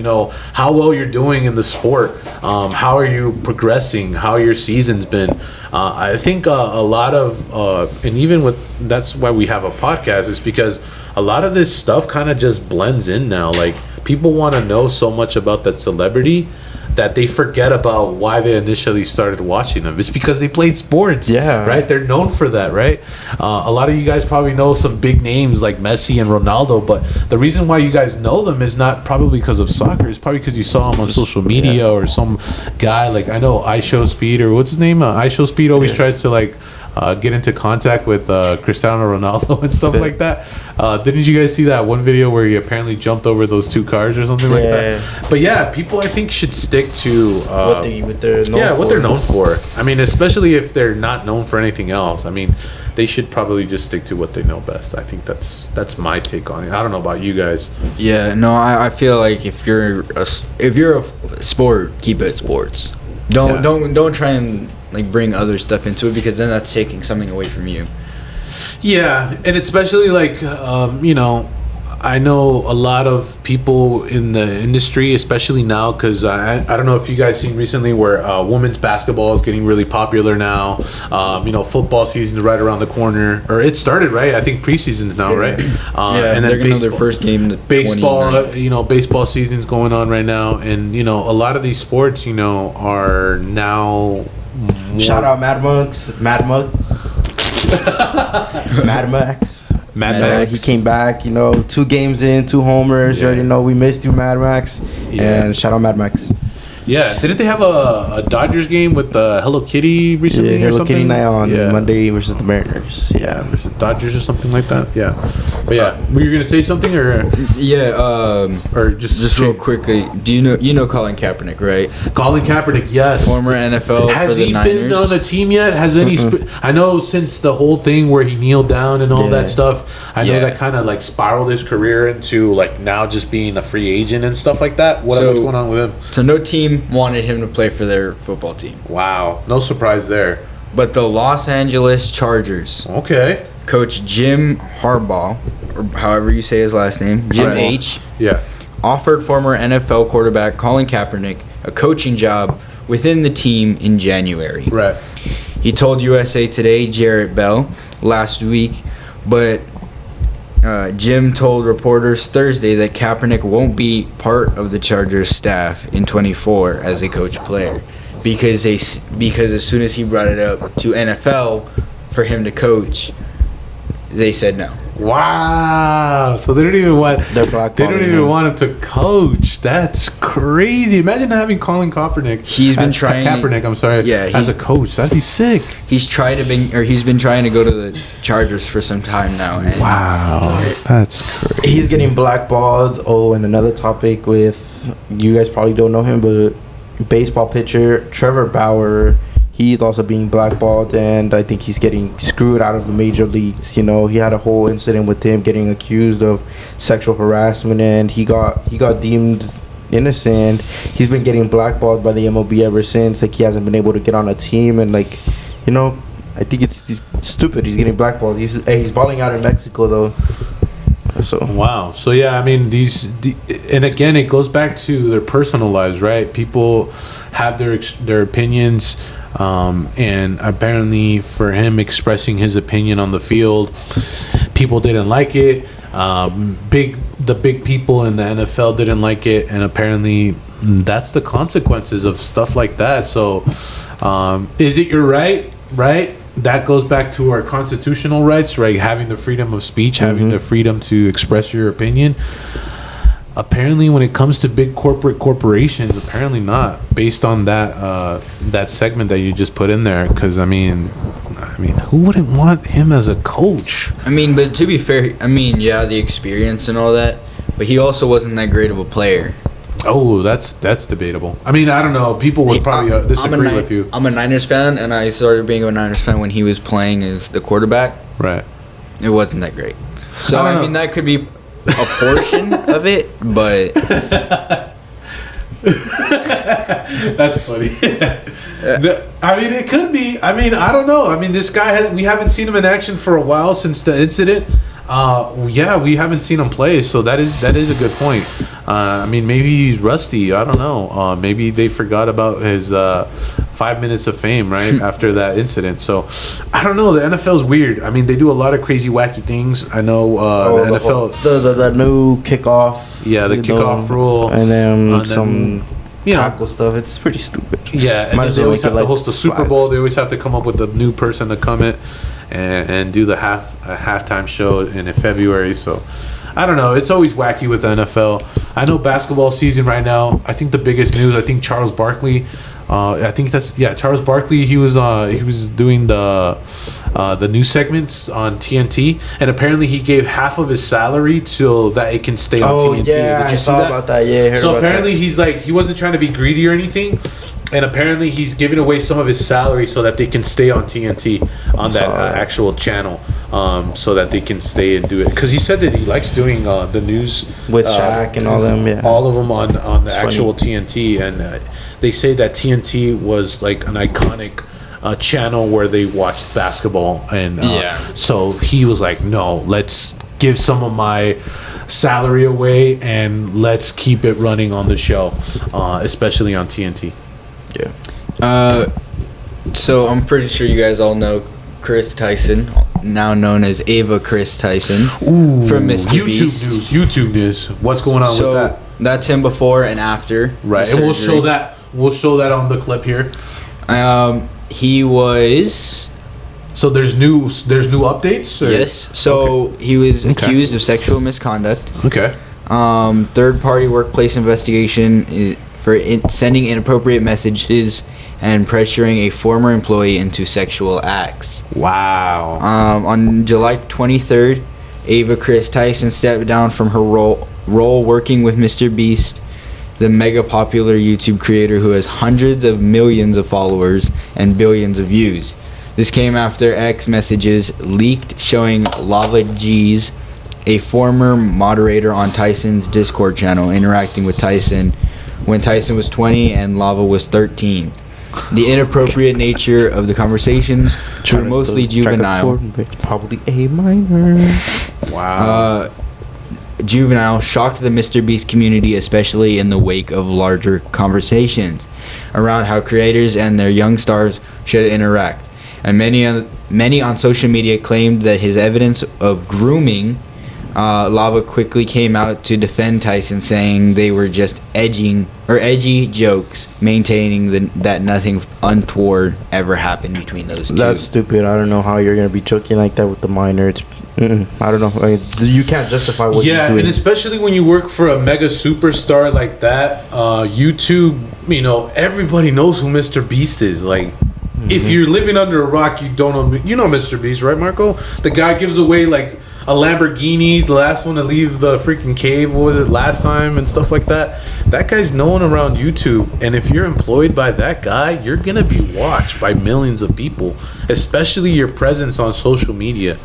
how well you're doing in the sport, how are you progressing, how your season's been. I think a lot of, and even that's why we have a podcast, is because a lot of this stuff kind of just blends in now. Like, people want to know so much about that celebrity that they forget about why they initially started watching them. It's because they played sports. Yeah. Right? They're known for that, right? A lot of you guys probably know some big names like Messi and Ronaldo, but the reason why you guys know them is not probably because of soccer. It's probably because you saw them on social media or some guy. Like, I know I Show Speed, or what's his name? I Show Speed always tries to, like, get into contact with Cristiano Ronaldo and stuff like that. Didn't you guys see that one video where he apparently jumped over those 2 cars or something like that? But yeah, people I think should stick to what they're known for. I mean, especially if they're not known for anything else. I mean, they should probably just stick to what they know best. I think that's my take on it. I don't know about you guys. Yeah, no, I feel like if you're a sport, keep it sports. Don't try and like bring other stuff into it, because then that's taking something away from you. Yeah, and especially like I know a lot of people in the industry, especially now, because I don't know if you guys seen recently where women's basketball is getting really popular now. Football season's right around the corner, or it started, right? I think preseason's now, right? And then they're gonna have their first game. Baseball, baseball season's going on right now, and a lot of these sports, are now. Shout out Mad Max. Mad Max. He came back, 2 games in, 2 homers. You already know we missed you, Mad Max. Yeah. And shout out Mad Max. Yeah, didn't they have a Dodgers game with Hello Kitty recently? Yeah, Hello Kitty night on Monday versus the Mariners. Yeah, versus Dodgers or something like that. Yeah, but were you gonna say something or? Yeah, or just real quickly. Do you know Colin Kaepernick, right? Colin Kaepernick, yes, former NFL has for the Niners. Has he been on a team yet? Has any? I know since the whole thing where he kneeled down and all that stuff. I know that kind of like spiraled his career into like now just being a free agent and stuff like that. What's going on with him? So no team wanted him to play for their football team. Wow, no surprise there. But the Los Angeles Chargers, coach Jim Harbaugh, or however you say his last name, Jim H, offered former NFL quarterback Colin Kaepernick a coaching job within the team in January. Right. He told USA Today Jarrett Bell last week, but Jim told reporters Thursday that Kaepernick won't be part of the Chargers staff in 24 as a coach player because as soon as he brought it up to NFL for him to coach, they said no. Wow! So they don't even want him to coach. That's crazy. Imagine having Colin Kaepernick. As a coach. That'd be sick. He's been trying to go to the Chargers for some time now. And wow, that's crazy. He's getting blackballed. Oh, and another topic with you guys probably don't know him, but baseball pitcher Trevor Bauer. He's also being blackballed, and I think he's getting screwed out of the major leagues. He had a whole incident with him getting accused of sexual harassment, and he got deemed innocent. He's been getting blackballed by the MLB ever since. Like, he hasn't been able to get on a team, and I think it's stupid. He's getting blackballed. He's balling out in Mexico though. So wow. So yeah, I mean and again, it goes back to their personal lives, right? People have their opinions. And apparently for him expressing his opinion on the field, people didn't like it. The big people in the NFL didn't like it, and apparently that's the consequences of stuff like that. So is it your right? That goes back to our constitutional rights, right? Having the freedom of speech, having the freedom to express your opinion. Apparently, when it comes to big corporations, apparently not, based on that segment that you just put in there. Because I mean, who wouldn't want him as a coach? I mean, but to be fair, the experience and all that, but he also wasn't that great of a player. Oh, that's debatable. I mean, I don't know. People would probably disagree with you. I'm a Niners fan, and I started being a Niners fan when he was playing as the quarterback. Right. It wasn't that great. So I mean, that could be a portion of it, but that's funny. I mean, it could be. I mean, I don't know. I mean, this guy we haven't seen him in action for a while since the incident. We haven't seen him play, so that is a good point. I mean, maybe he's rusty. I don't know. Maybe they forgot about his 5 minutes of fame right after that incident. So I don't know. The NFL's weird. I mean, they do a lot of crazy, wacky things. I know the NFL. The new kickoff. Yeah, the kickoff rule, and then some tackle stuff. It's pretty stupid. Yeah, and then they always have to host the Super Bowl. They always have to come up with a new person to come in and do the halftime show in February. So I don't know. It's always wacky with the NFL. I know basketball season right now. I think the biggest news. I think Charles Barkley. Charles Barkley. He was doing the news segments on TNT, and apparently he gave half of his salary so that it can stay on TNT. Oh yeah, I saw about that. Yeah, I heard so about apparently that. he's like, he wasn't trying to be greedy or anything. And apparently he's giving away some of his salary so that they can stay on TNT on that actual channel, so that they can stay and do it. Because he said that he likes doing the news with Shaq and all them. Yeah, all of them on the It's actual funny. TNT, and they say that TNT was like an iconic channel where they watched basketball, and so he was like, no, let's give some of my salary away and let's keep it running on the show, especially on TNT. Yeah. So I'm pretty sure you guys all know Chris Tyson, now known as Ava Chris Tyson, from Mr. Beast. YouTube news. What's going on So with that? that's him before and after. Right, the and we'll surgery. show that. We'll show that on the clip here. He was. So there's new updates. Or? Yes. So he was accused of sexual misconduct. Okay. Third-party workplace investigation for sending inappropriate messages and pressuring a former employee into sexual acts. Wow. On July 23rd, Ava Chris Tyson stepped down from her role working with Mr. Beast, the mega popular YouTube creator who has hundreds of millions of followers and billions of views. This came after X messages leaked showing Lava G's, a former moderator on Tyson's Discord channel, interacting with Tyson when Tyson was 20 and Lava was 13. The inappropriate nature of the conversations were mostly juvenile. Probably a minor. Wow. Juvenile shocked the Mr. Beast community, especially in the wake of larger conversations around how creators and their young stars should interact. And many on social media claimed that his evidence of grooming. Lava quickly came out to defend Tyson, saying they were just edgy jokes, maintaining that nothing untoward ever happened between those two. That's stupid. I don't know how you're gonna be joking like that with the minor. It's I don't know. Like, you can't justify what he's doing. And especially when you work for a mega superstar like that, YouTube. You know, everybody knows who Mr. Beast is. Like, if you're living under a rock, you don't know. You know Mr. Beast, right, Marco? The guy gives away like a Lamborghini, the last one to leave the freaking cave, what was it, last time, and stuff like that. That guy's known around YouTube, and if you're employed by that guy, you're gonna be watched by millions of people, especially your presence on social media.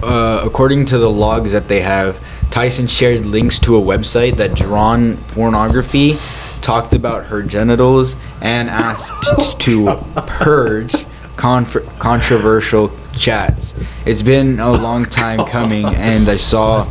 According to the logs that they have, Tyson shared links to a website that drawn pornography, talked about her genitals, and asked to purge controversial chats. It's been a long time coming, and I saw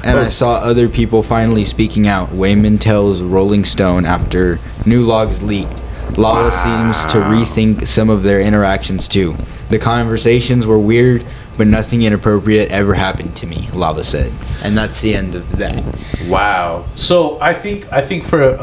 other people finally speaking out. Wayman tells Rolling Stone after new logs leaked. Lava seems to rethink some of their interactions too. The conversations were weird, but nothing inappropriate ever happened to me, Lava said. And that's the end of that. Wow. So I think for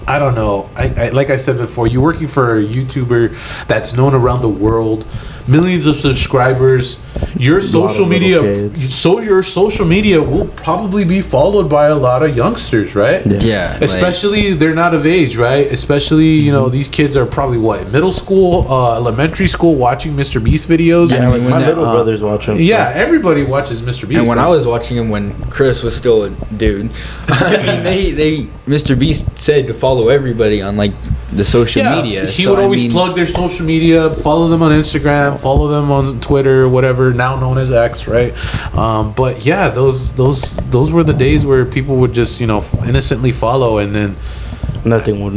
I don't know. I like I said before, you're working for a YouTuber that's known around the world, millions of subscribers. Your social media, your social media will probably be followed by a lot of youngsters, right? Yeah. Especially they're not of age, right? Especially you know these kids are probably middle school, elementary school, watching Mr. Beast videos. Yeah, like my little brothers watch him. Yeah, everybody watches Mr. Beast. And when I was watching him when Chris was still a dude, I mean, Mr. Beast said to follow everybody on like the social media. He would always plug their social media, follow them on Instagram, follow them on Twitter, whatever, now known as X, right? But yeah, those were the days where people would just innocently follow, and then nothing would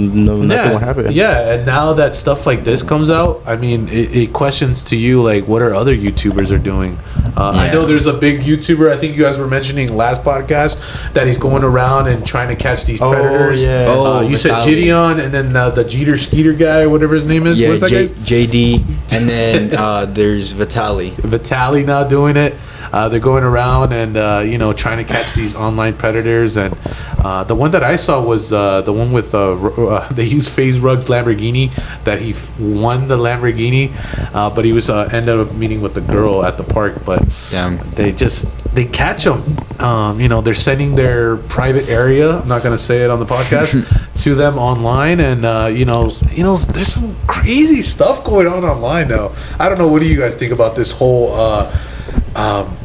happen. Yeah, and now that stuff like this comes out, I mean, it questions to you like, what are other YouTubers are doing? I know there's a big YouTuber, I think you guys were mentioning last podcast, that he's going around and trying to catch these predators. You said Gideon, and then the Jeter Skeeter guy, whatever his name is. Yeah, what's that guy? JD, and then there's Vitaly. Vitaly now doing it. they're going around and trying to catch these online predators. And the one that I saw was the one with they used FaZe Rug's Lamborghini, that he won the Lamborghini, but he was ended up meeting with the girl at the park. But Damn. they catch them. They're sending their private area, I'm not going to say it on the podcast, to them online. And there's some crazy stuff going on online now. I don't know, what do you guys think about this whole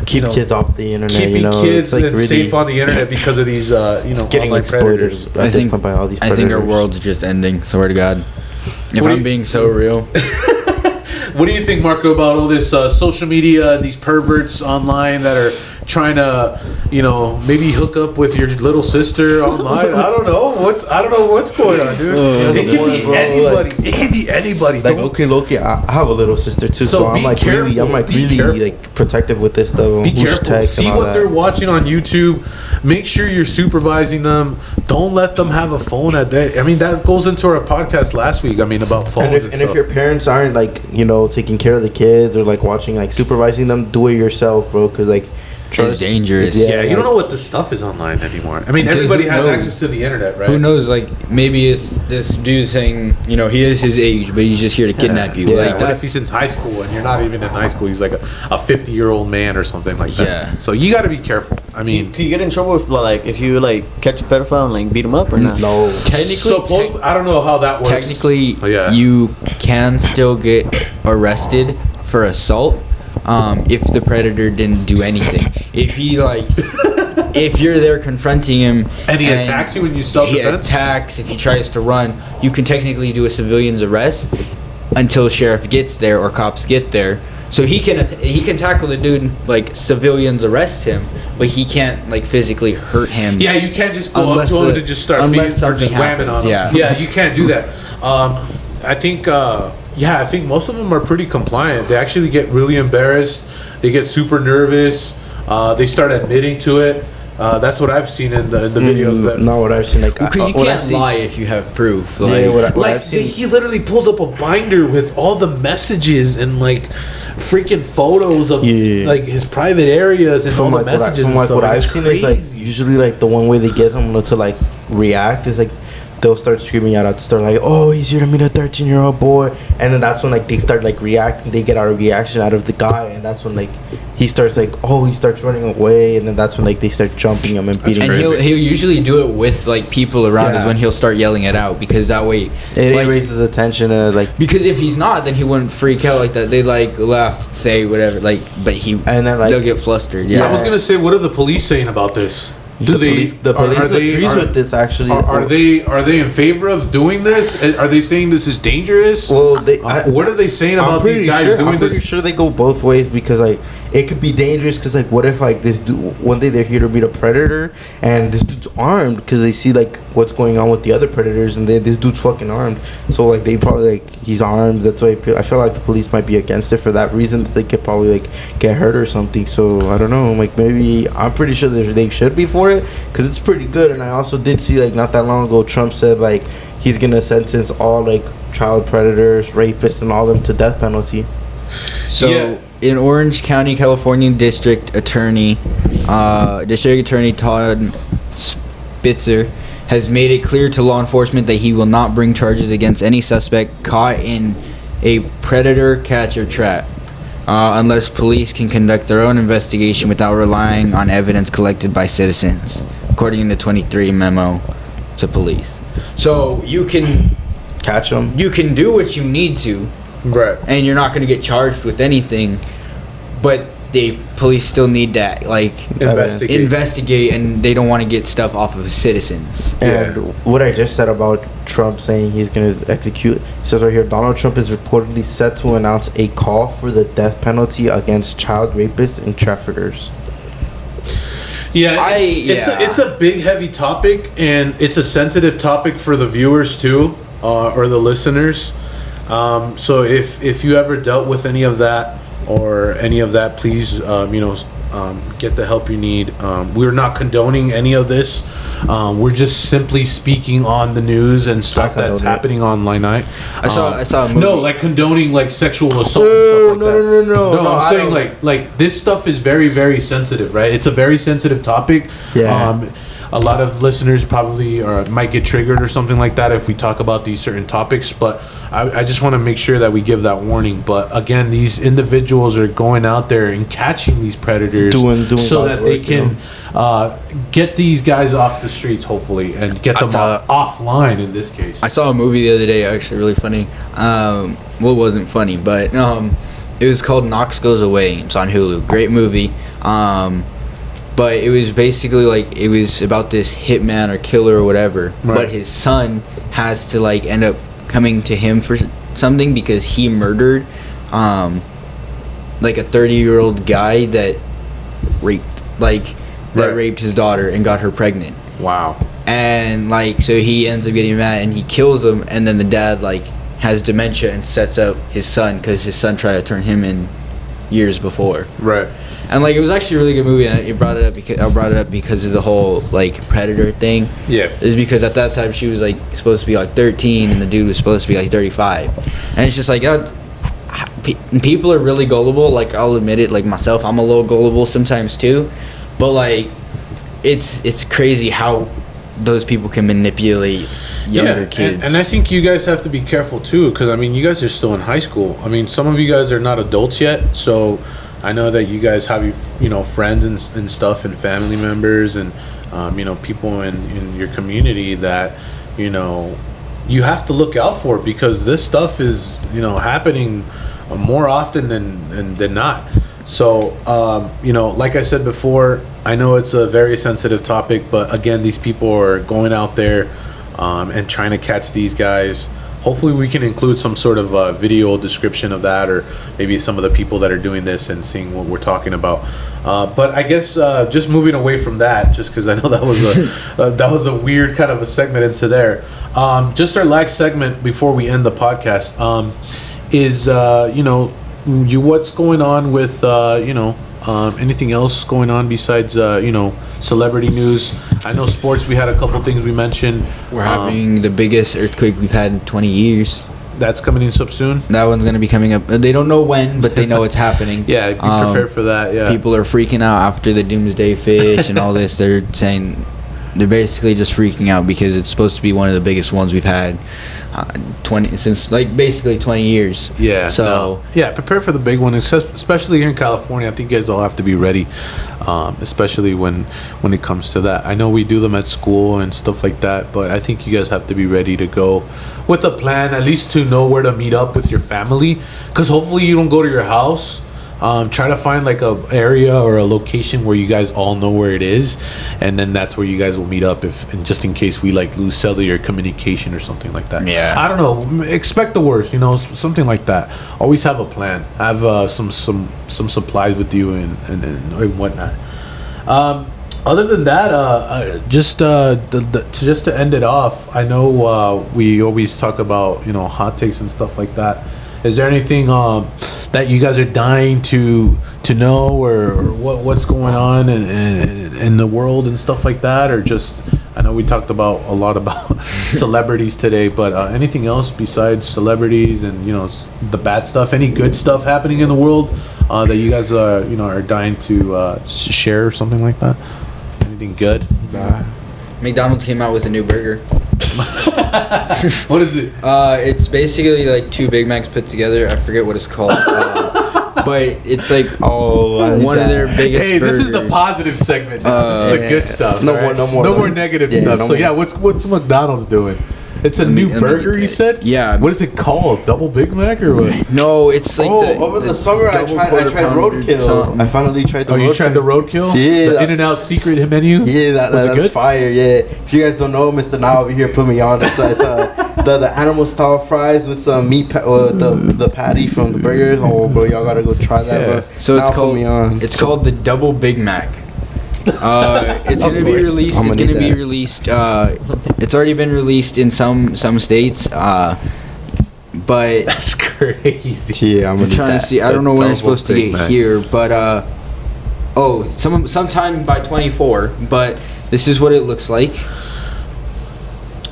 Keep kids off the internet. keeping kids like and really safe on the internet because of these getting online predators? exploited at this point by all these I predators. think our world's just ending. Swear to God. If What do I'm you- being so real. What do you think, Marco, about all this social media, these perverts online that are trying to, maybe hook up with your little sister online? I don't know what's going on, dude. It could be anybody. It could be anybody. Like, Don't- okay, I have a little sister too, So so I'm be like careful, really careful. like protective with this stuff. Be who's careful. tech and See all what that. they're watching on YouTube. Make sure you're supervising them. Don't let them have a phone at that. I mean, that goes into our podcast last week. I mean, about phones and, And if stuff. your parents aren't like taking care of the kids or like watching, like supervising them, do it yourself, bro. Because like It's dangerous. yeah, you don't know what the stuff is online anymore. I mean, Dude, everybody who has knows? access to the internet, right? Who knows? Like, maybe it's this dude saying, he is his age, but he's just here to kidnap you. Yeah. Like, What if that's he's in high school and you're not even in high school? He's like a 50-year-old man or something like that. Yeah. So you got to be careful. I mean, Can you get in trouble if you catch a pedophile and beat him up or not? No. technically. I don't know how that works. Technically, Oh, yeah. you can still get arrested for assault if the predator didn't do anything. If he if you're there confronting him And he attacks you when you he self-defense? attacks, if he tries to run, you can technically do a civilian's arrest until sheriff gets there or cops get there. So he can tackle the dude, civilians arrest him, but he can't physically hurt him. Yeah, you can't just go up Unless to him the- and just start unless beating or just something whamming on happens, him. yeah. Yeah, you can't do that. I think I think most of them are pretty compliant. They actually get really embarrassed. They get super nervous. They start admitting to it. That's what I've seen in the videos. That Not what I've seen. Like, Because you what I've can't seen- lie if you have proof. Yeah, what I've seen. he literally pulls up a binder with all the messages and freaking photos of Yeah. his private areas and all the messages. From and stuff. what I've It's seen is crazy. usually the one way they get someone to react is they'll start screaming out at the store oh, he's here to meet a 13-year-old boy, and then that's when they start reacting. They get a reaction out of the guy, and that's when he starts he starts running away, and then that's when they start jumping him and beating And him. he'll usually do it with people around is Yeah. when he'll start yelling it out, because that way It raises attention and because if he's not, then he wouldn't freak out like that. They laugh, say whatever, but he And then, they'll get flustered. Yeah, I was gonna say, what are the police saying about this? the police agrees with this actually. Are they in favor of doing this? Are they saying this is dangerous? Well, what are they saying about these guys doing I'm this? pretty sure they go both ways because it could be dangerous because what if this dude one day they're here to meet a predator and this dude's armed because they see what's going on with the other predators and this dude's fucking armed, so they probably he's armed. That's why I feel like the police might be against it for that reason, that they could probably get hurt or something. So I don't know, maybe I'm pretty sure they should be for it because it's pretty good. And I also did see not that long ago Trump said he's gonna sentence all child predators, rapists, and all them to death penalty. So Yeah. in Orange County, California, District Attorney Todd Spitzer has made it clear to law enforcement that he will not bring charges against any suspect caught in a predator catch or trap, unless police can conduct their own investigation without relying on evidence collected by citizens, according to 23 memo to police. So you can Catch them. do what you need to, Right. and you're not going to get charged with anything, but the police still need to investigate, and they don't want to get stuff off of citizens. And what I just said about Trump saying he's going to execute, it says right here, Donald Trump is reportedly set to announce a call for the death penalty against child rapists and traffickers. Yeah, it's a big, heavy topic, and it's a sensitive topic for the viewers too, or the listeners. So if you ever dealt with any of that or any of that, please get the help you need. We're not condoning any of this. We're just simply speaking on the news and stuff that's happening online. I saw a movie. No, like condoning like sexual assault Oh, and stuff like that. no. No, I'm I saying don't- like this stuff is very, very sensitive, right? It's a very sensitive topic. Yeah. A lot of listeners probably might get triggered or something like that if we talk about these certain topics, but I just want to make sure that we give that warning. But again, these individuals are going out there and catching these predators Doing so God's that they work, can get these guys off the streets, hopefully, and get them offline in this case. I saw a movie the other day, actually really funny. Well, it wasn't funny, but it was called Knox Goes Away. It's on Hulu. Great movie. But it was basically like, it was about this hitman or killer or whatever. Right. But his son has to like end up coming to him for something because he murdered like a 30-year-old guy that raped his daughter and got her pregnant. Wow. And like, so he ends up getting mad and he kills him, and then the dad like has dementia and sets up his son because his son tried to turn him in years before. Right. And like, it was actually a really good movie, and I brought it up because of the whole like predator thing. Yeah. Is because at that time she was like supposed to be like 13 and the dude was supposed to be like 35, and it's just like people are really gullible. Like, I'll admit it, like myself, I'm a little gullible sometimes too, but like it's crazy how those people can manipulate younger kids. And I think you guys have to be careful too, because I mean, you guys are still in high school. I mean, some of you guys are not adults yet, so I know that you guys have friends and stuff and family members and people in your community that you have to look out for, because this stuff is happening more often than not. So like I said before, I know it's a very sensitive topic, but again, these people are going out there and trying to catch these guys. Hopefully we can include some sort of video description of that, or maybe some of the people that are doing this and seeing what we're talking about. But I guess just moving away from that, just because I know that was a weird kind of a segment into there. Just our last segment before we end the podcast is what's going on with anything else going on besides celebrity news. I know sports, we had a couple things we mentioned. We're having the biggest earthquake we've had in 20 years. That's coming in up soon. That one's going to be coming up. They don't know when, but they know it's happening. Yeah, be prepared for that. Yeah, people are freaking out after the doomsday fish and all this. They're saying, they're basically just freaking out because it's supposed to be one of the biggest ones we've had since like basically 20 years. Yeah. So prepare for the big one, especially here in California. I think you guys all have to be ready, especially when it comes to that. I know we do them at school and stuff like that, but I think you guys have to be ready to go with a plan, at least to know where to meet up with your family, because hopefully you don't go to your house. Try to find like a area or a location where you guys all know where it is, and then that's where you guys will meet up and just in case we like lose cellular communication or something like that. Yeah, I don't know, expect the worst, something like that. Always have a plan, have some supplies with you and whatnot. Other than that, just to end it off, I know we always talk about hot takes and stuff like that. Is there anything that you guys are dying to know, or what's going on in the world and stuff like that, or just, I know we talked about a lot about celebrities today, but anything else besides celebrities and the bad stuff, any good stuff happening in the world that you guys are dying to share or something like that? Anything good? McDonald's came out with a new burger. What is it? It's basically like 2 Big Macs put together. I forget what it's called. But it's like one of their biggest Hey, burgers. this is the positive segment. This is the good stuff. No right? more negative yeah, stuff. no So more. yeah, what's McDonald's doing? It's a Let me new burger, get you that. said? Yeah. What is it called? Double Big Mac or what? No, it's like over the summer I double tried quarter pounder Roadkill. something. I finally tried the Oh, Roadkill. you tried the Roadkill? Yeah, The that- In-N-Out secret menu? Yeah, Was it that's good? fire. Yeah, if you guys don't know, Mr. Now over here put me on. It's the animal style fries with some meat, the patty from the burgers. Oh, bro, y'all gotta go try that. Yeah. Bro. So Now it's put called me on. It's called the Double Big Mac. It's gonna be course. released. I'm It's gonna gonna need be that. released. It's already been released in some states. But That's crazy. Yeah, I'm I'm gonna trying to need see. that. I don't know when it's double supposed to Big get Mac. here, but sometime by 24. But This is what it looks like.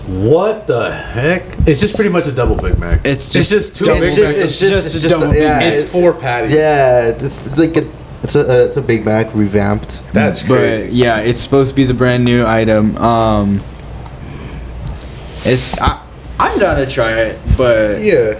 What the heck? It's just pretty much a double Big Mac. It's just just two double Big Big Macs. Mac. It's just a double Big yeah, Mac. It's 4 patties. Yeah, it's like it's a Big Mac revamped. That's crazy. But yeah, it's supposed to be the brand new item. I'm down to try it, but Yeah.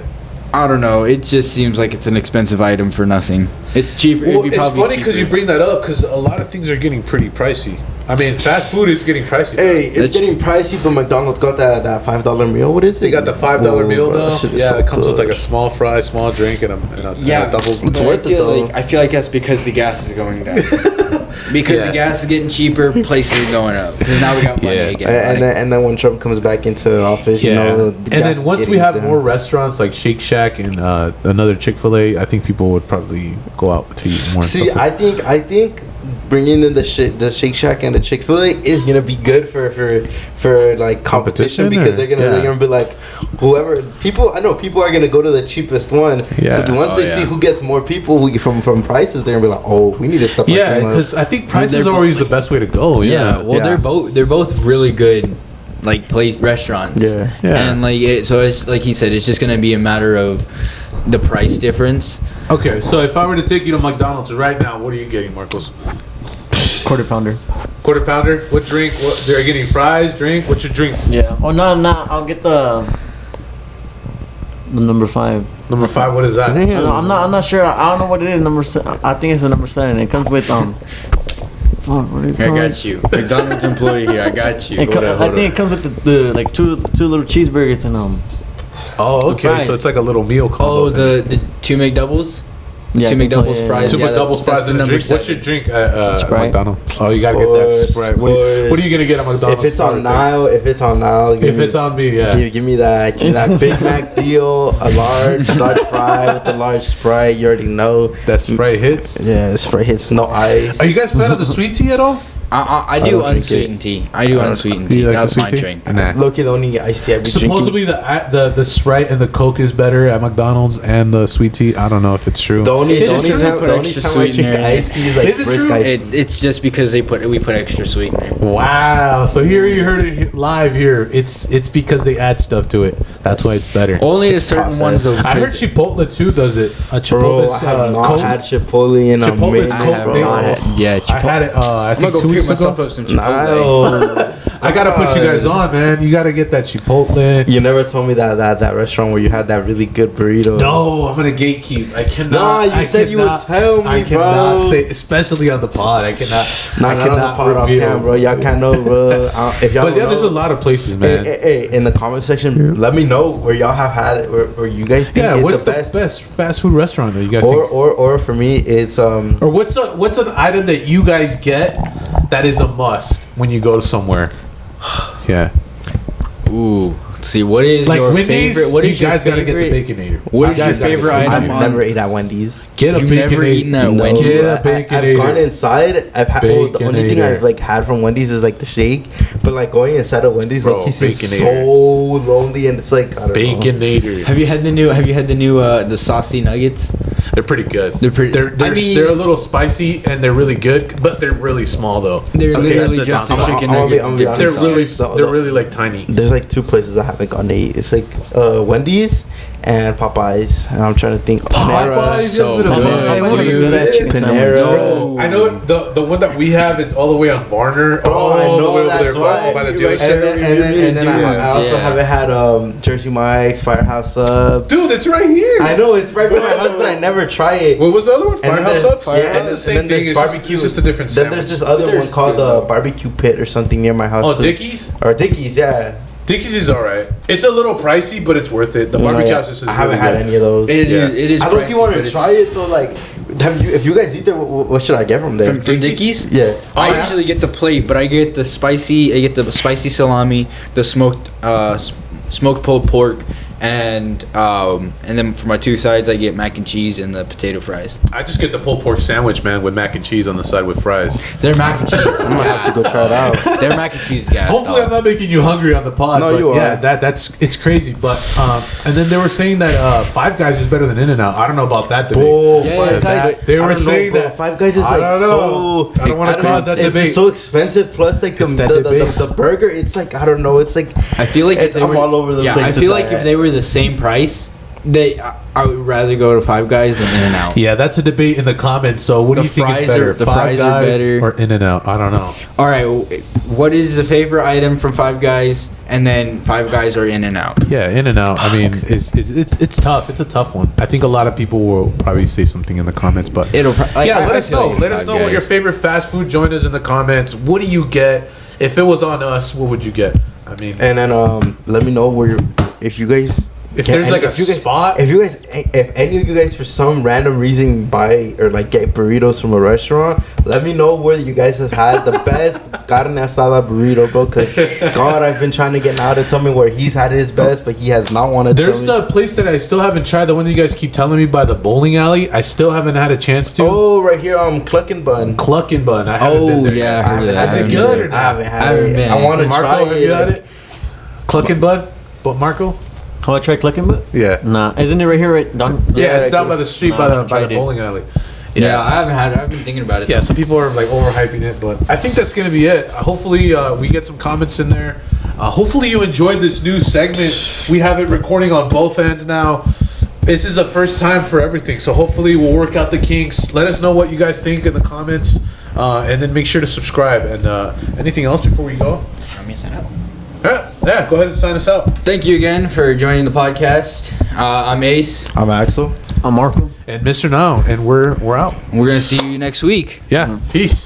I don't know. It just seems like it's an expensive item for nothing. It's cheaper. Well, It'd be it's probably funny because you cheaper. bring that up because a lot of things are getting pretty pricey. I mean, fast food is getting pricey. Hey, it's That's- getting pricey, but McDonald's got that $5 meal. What is it? They got the $5 Whoa, meal bro, though. that shit is Yeah, so it comes with good. like a small fry, small drink, and a Yeah, double. It's but worth it, though. I feel like that's because the gas is going down. Because Yeah. the gas is getting cheaper, prices are going up. Because now we got money Yeah. again. And then when Trump comes back into office, Yeah, you know, the and gas then is once we getting have down. more restaurants like Shake Shack and another Chick-fil-A, I think people would probably go out to eat more. and See, stuff like I think bringing in the Shake Shack and the Chick-fil-A is gonna be good for like competition Competition, because or- they're gonna be like whoever people are gonna go to the cheapest one. Yeah. So once Oh, they yeah. see who gets more people from prices, they're gonna be like, oh, we need to step yeah, up. because I think price they're is both- always the best way to go. Yeah, Yeah, well, Yeah. they're both really good, like restaurants. Yeah. Yeah. And like so it's like he said, it's just gonna be a matter of the price difference. Okay, so if I were to take you to McDonald's right now, what are you getting, Marcos? Quarter pounder. Quarter pounder? What drink? What they're getting fries, drink? What's your drink? Yeah. Oh no, I'll get the number 5. Number 5. What is that? Damn. No, I'm not sure. I don't know what it is. I think it's the number 7. It comes with fuck, what is it I called? got you, McDonald's employee here. I got you. It I think it comes with the like two little cheeseburgers and Oh, okay. fries. So it's like a little meal combo. Oh, thing. the 2 McDoubles. yeah, Two I think so, McDoubles yeah, fries. Two Yeah, McDoubles that's fries the and a number drink. What's your 7. drink at Sprite. McDonald's? Oh, you gotta get that Course, Sprite. What are you gonna get at McDonald's? If it's on Nile, If it's on me, yeah. give me that Big Mac deal, a large fry with a large Sprite. You already know. That Sprite hits. Yeah, Sprite hits no ice. Are you guys fan of the sweet tea at all? I I do don't drink unsweetened tea. I do unsweetened Do you tea. like the That's my sweet tea? drink. Nah. Look, the only iced tea I be Supposedly the Sprite and the Coke is better at McDonald's and the sweet tea. I don't know if it's true. drinking. Is it true? The Put only extra time I drink sweetener in it. iced tea is like Is it brisk true? iced tea. It's just because we put extra sweetener. Wow. So here you heard it live here. It's because they add stuff to it. That's why it's better. Only to certain processed. ones of. I heard Chipotle too does it. Bro, Chipotle's I have not Coke. had Chipotle in a Chipotle's minute, I Coke, have bro. not had. Yeah, I had it. I I'm think gonna go 2 pick weeks myself ago. up some Chipotle. I gotta put you guys on, man. You gotta get that Chipotle. You never told me that restaurant where you had that really good burrito. No, I'm gonna gatekeep. I cannot. Nah, you I said you would cannot- tell me, I cannot bro. say, especially on the pod. I cannot. Nah, I not on the cannot pod off reveal. cam, bro. Y'all can't know, bro. If y'all But don't yeah, there's a know, lot of places, man. Hey, in the comment section, let me know where y'all have had it, where you guys think Yeah, is what's the the best. best fast food restaurant that you guys Or, think? or for me, it's Or what's an item that you guys get that is a must when you go to somewhere? Yeah, Ooh. Let's see. What is like your Wendy's. favorite? What is you your guys gotta favorite? get the Baconator. What is You your guys gotta favorite get the item I've on- never ate at Wendy's. Get a You've Baconator. never eaten at No, Wendy's? Get a I've Baconator. gone inside. I've had the only thing Baconator. I've like had from Wendy's is like the shake, but like going inside of Wendy's, Bro, like he seems Baconator. so lonely, and it's like I don't know. Baconator. Have you had the new the saucy nuggets? They're pretty good. They're pretty- They're I mean- they're a little spicy and they're really good, but they're really small though. They're Okay, literally that's just it. the chicken I'll be- nuggets. I'll be dipped in They're honest. sauce. really they're really like tiny. There's like 2 places I haven't gone to eat. It's like Wendy's and Popeyes, and I'm trying to think. Popeyes, so you have a bit of good. Popeyes. Popeyes is a good ass chicken sandwich. Panera. Bro, I know the one that we have. It's all the way on Varner. all I know, the way over that's there why. by the And dealership. then I also Yeah. haven't had Jersey Mike's Firehouse Subs. Dude, it's right here. I know it's right by my house, but I never try it. What was the other one? And then Firehouse there's- Subs. yeah, It's and the then same there's thing. barbecue. It's just a different Then sandwich. there's this other They're one called still- Barbecue Pit or something near my house. Oh, too. Dickies. Or Dickies, yeah. Dickies is alright. It's a little pricey, but it's worth it. The barbecue house is I haven't really had good. any of those. It Yeah. is. I don't pricey, want but to it's- try it though. Like, if you guys eat there, what should I get from there? From Dickies? Yeah. I usually get the plate, but I get the spicy. I get the spicy salami, the smoked pulled pork, and then for my 2 sides, I get mac and cheese and the potato fries. I just get the pulled pork sandwich, man, with mac and cheese on the side with fries. Their mac and cheese is I'm gonna have to go try it out. Their mac and cheese is gas. Hopefully, I'm not making you hungry on the pod. No, but you are. Yeah, that's it's crazy. But and then they were saying that Five Guys is better than In-N-Out. I don't know about that debate. Bro, Yeah, Five yeah, Guys. they were I don't know, saying bro. that- Five Guys is I like don't know. so. I don't want to cause that It's debate. so expensive. Plus, like It's that debate. the burger, it's like I don't know. It's like I feel like if it's, they I'm were, all over the place. I with feel like that. if they were the same price, I would rather go to Five Guys than In-N-Out. Yeah, that's a debate in the comments. So, what do The you think is fries better, are- the Five fries are Guys better. or In-N-Out? I don't know. All right, what is the favorite item from Five Guys, and then Five Guys or In-N-Out? Yeah, In-N-Out. I mean, it's tough. It's a tough one. I think a lot of people will probably say something in the comments, but It'll yeah, let us know. Let us know what your favorite fast food joint is in the comments. What do you get? If it was on us, what would you get? I mean, And then let me know where if you guys If get there's, like, a if you guys, spot- if any of you guys for some random reason buy or like get burritos from a restaurant, let me know where you guys have had the best carne asada burrito, bro. Cause God, I've been trying to get Now to tell me where he's had his best, but he has not wanted to. there's the place that I still haven't tried. The one that you guys keep telling me by the bowling alley. I still haven't had a chance to. Oh, right here, Cluck and Bun. Cluck and Bun. I haven't been there. yeah, I heard of that. Is it I haven't good been or there. I haven't I had haven't it. been. I want to Marco, try have you had it? Cluck and Bun? But Marco? Oh, I tried clicking, but Yeah. nah, isn't it right here, right down? Yeah, it's right down here. by the street No, I by haven't the tried it. bowling alley. Yeah, I haven't had it. I've been thinking about it. Yeah, though. some people are like overhyping it, but I think that's gonna be it. Hopefully, we get some comments in there. Hopefully, you enjoyed this new segment. We have it recording on both ends now. This is the first time for everything, so hopefully, we'll work out the kinks. Let us know what you guys think in the comments, and then make sure to subscribe. And anything else before we go? Yeah, go ahead and sign us out. Thank you again for joining the podcast. I'm Ace. I'm Axel. I'm Marco. And Mr. Now, and we're out. We're gonna see you next week. Yeah, peace.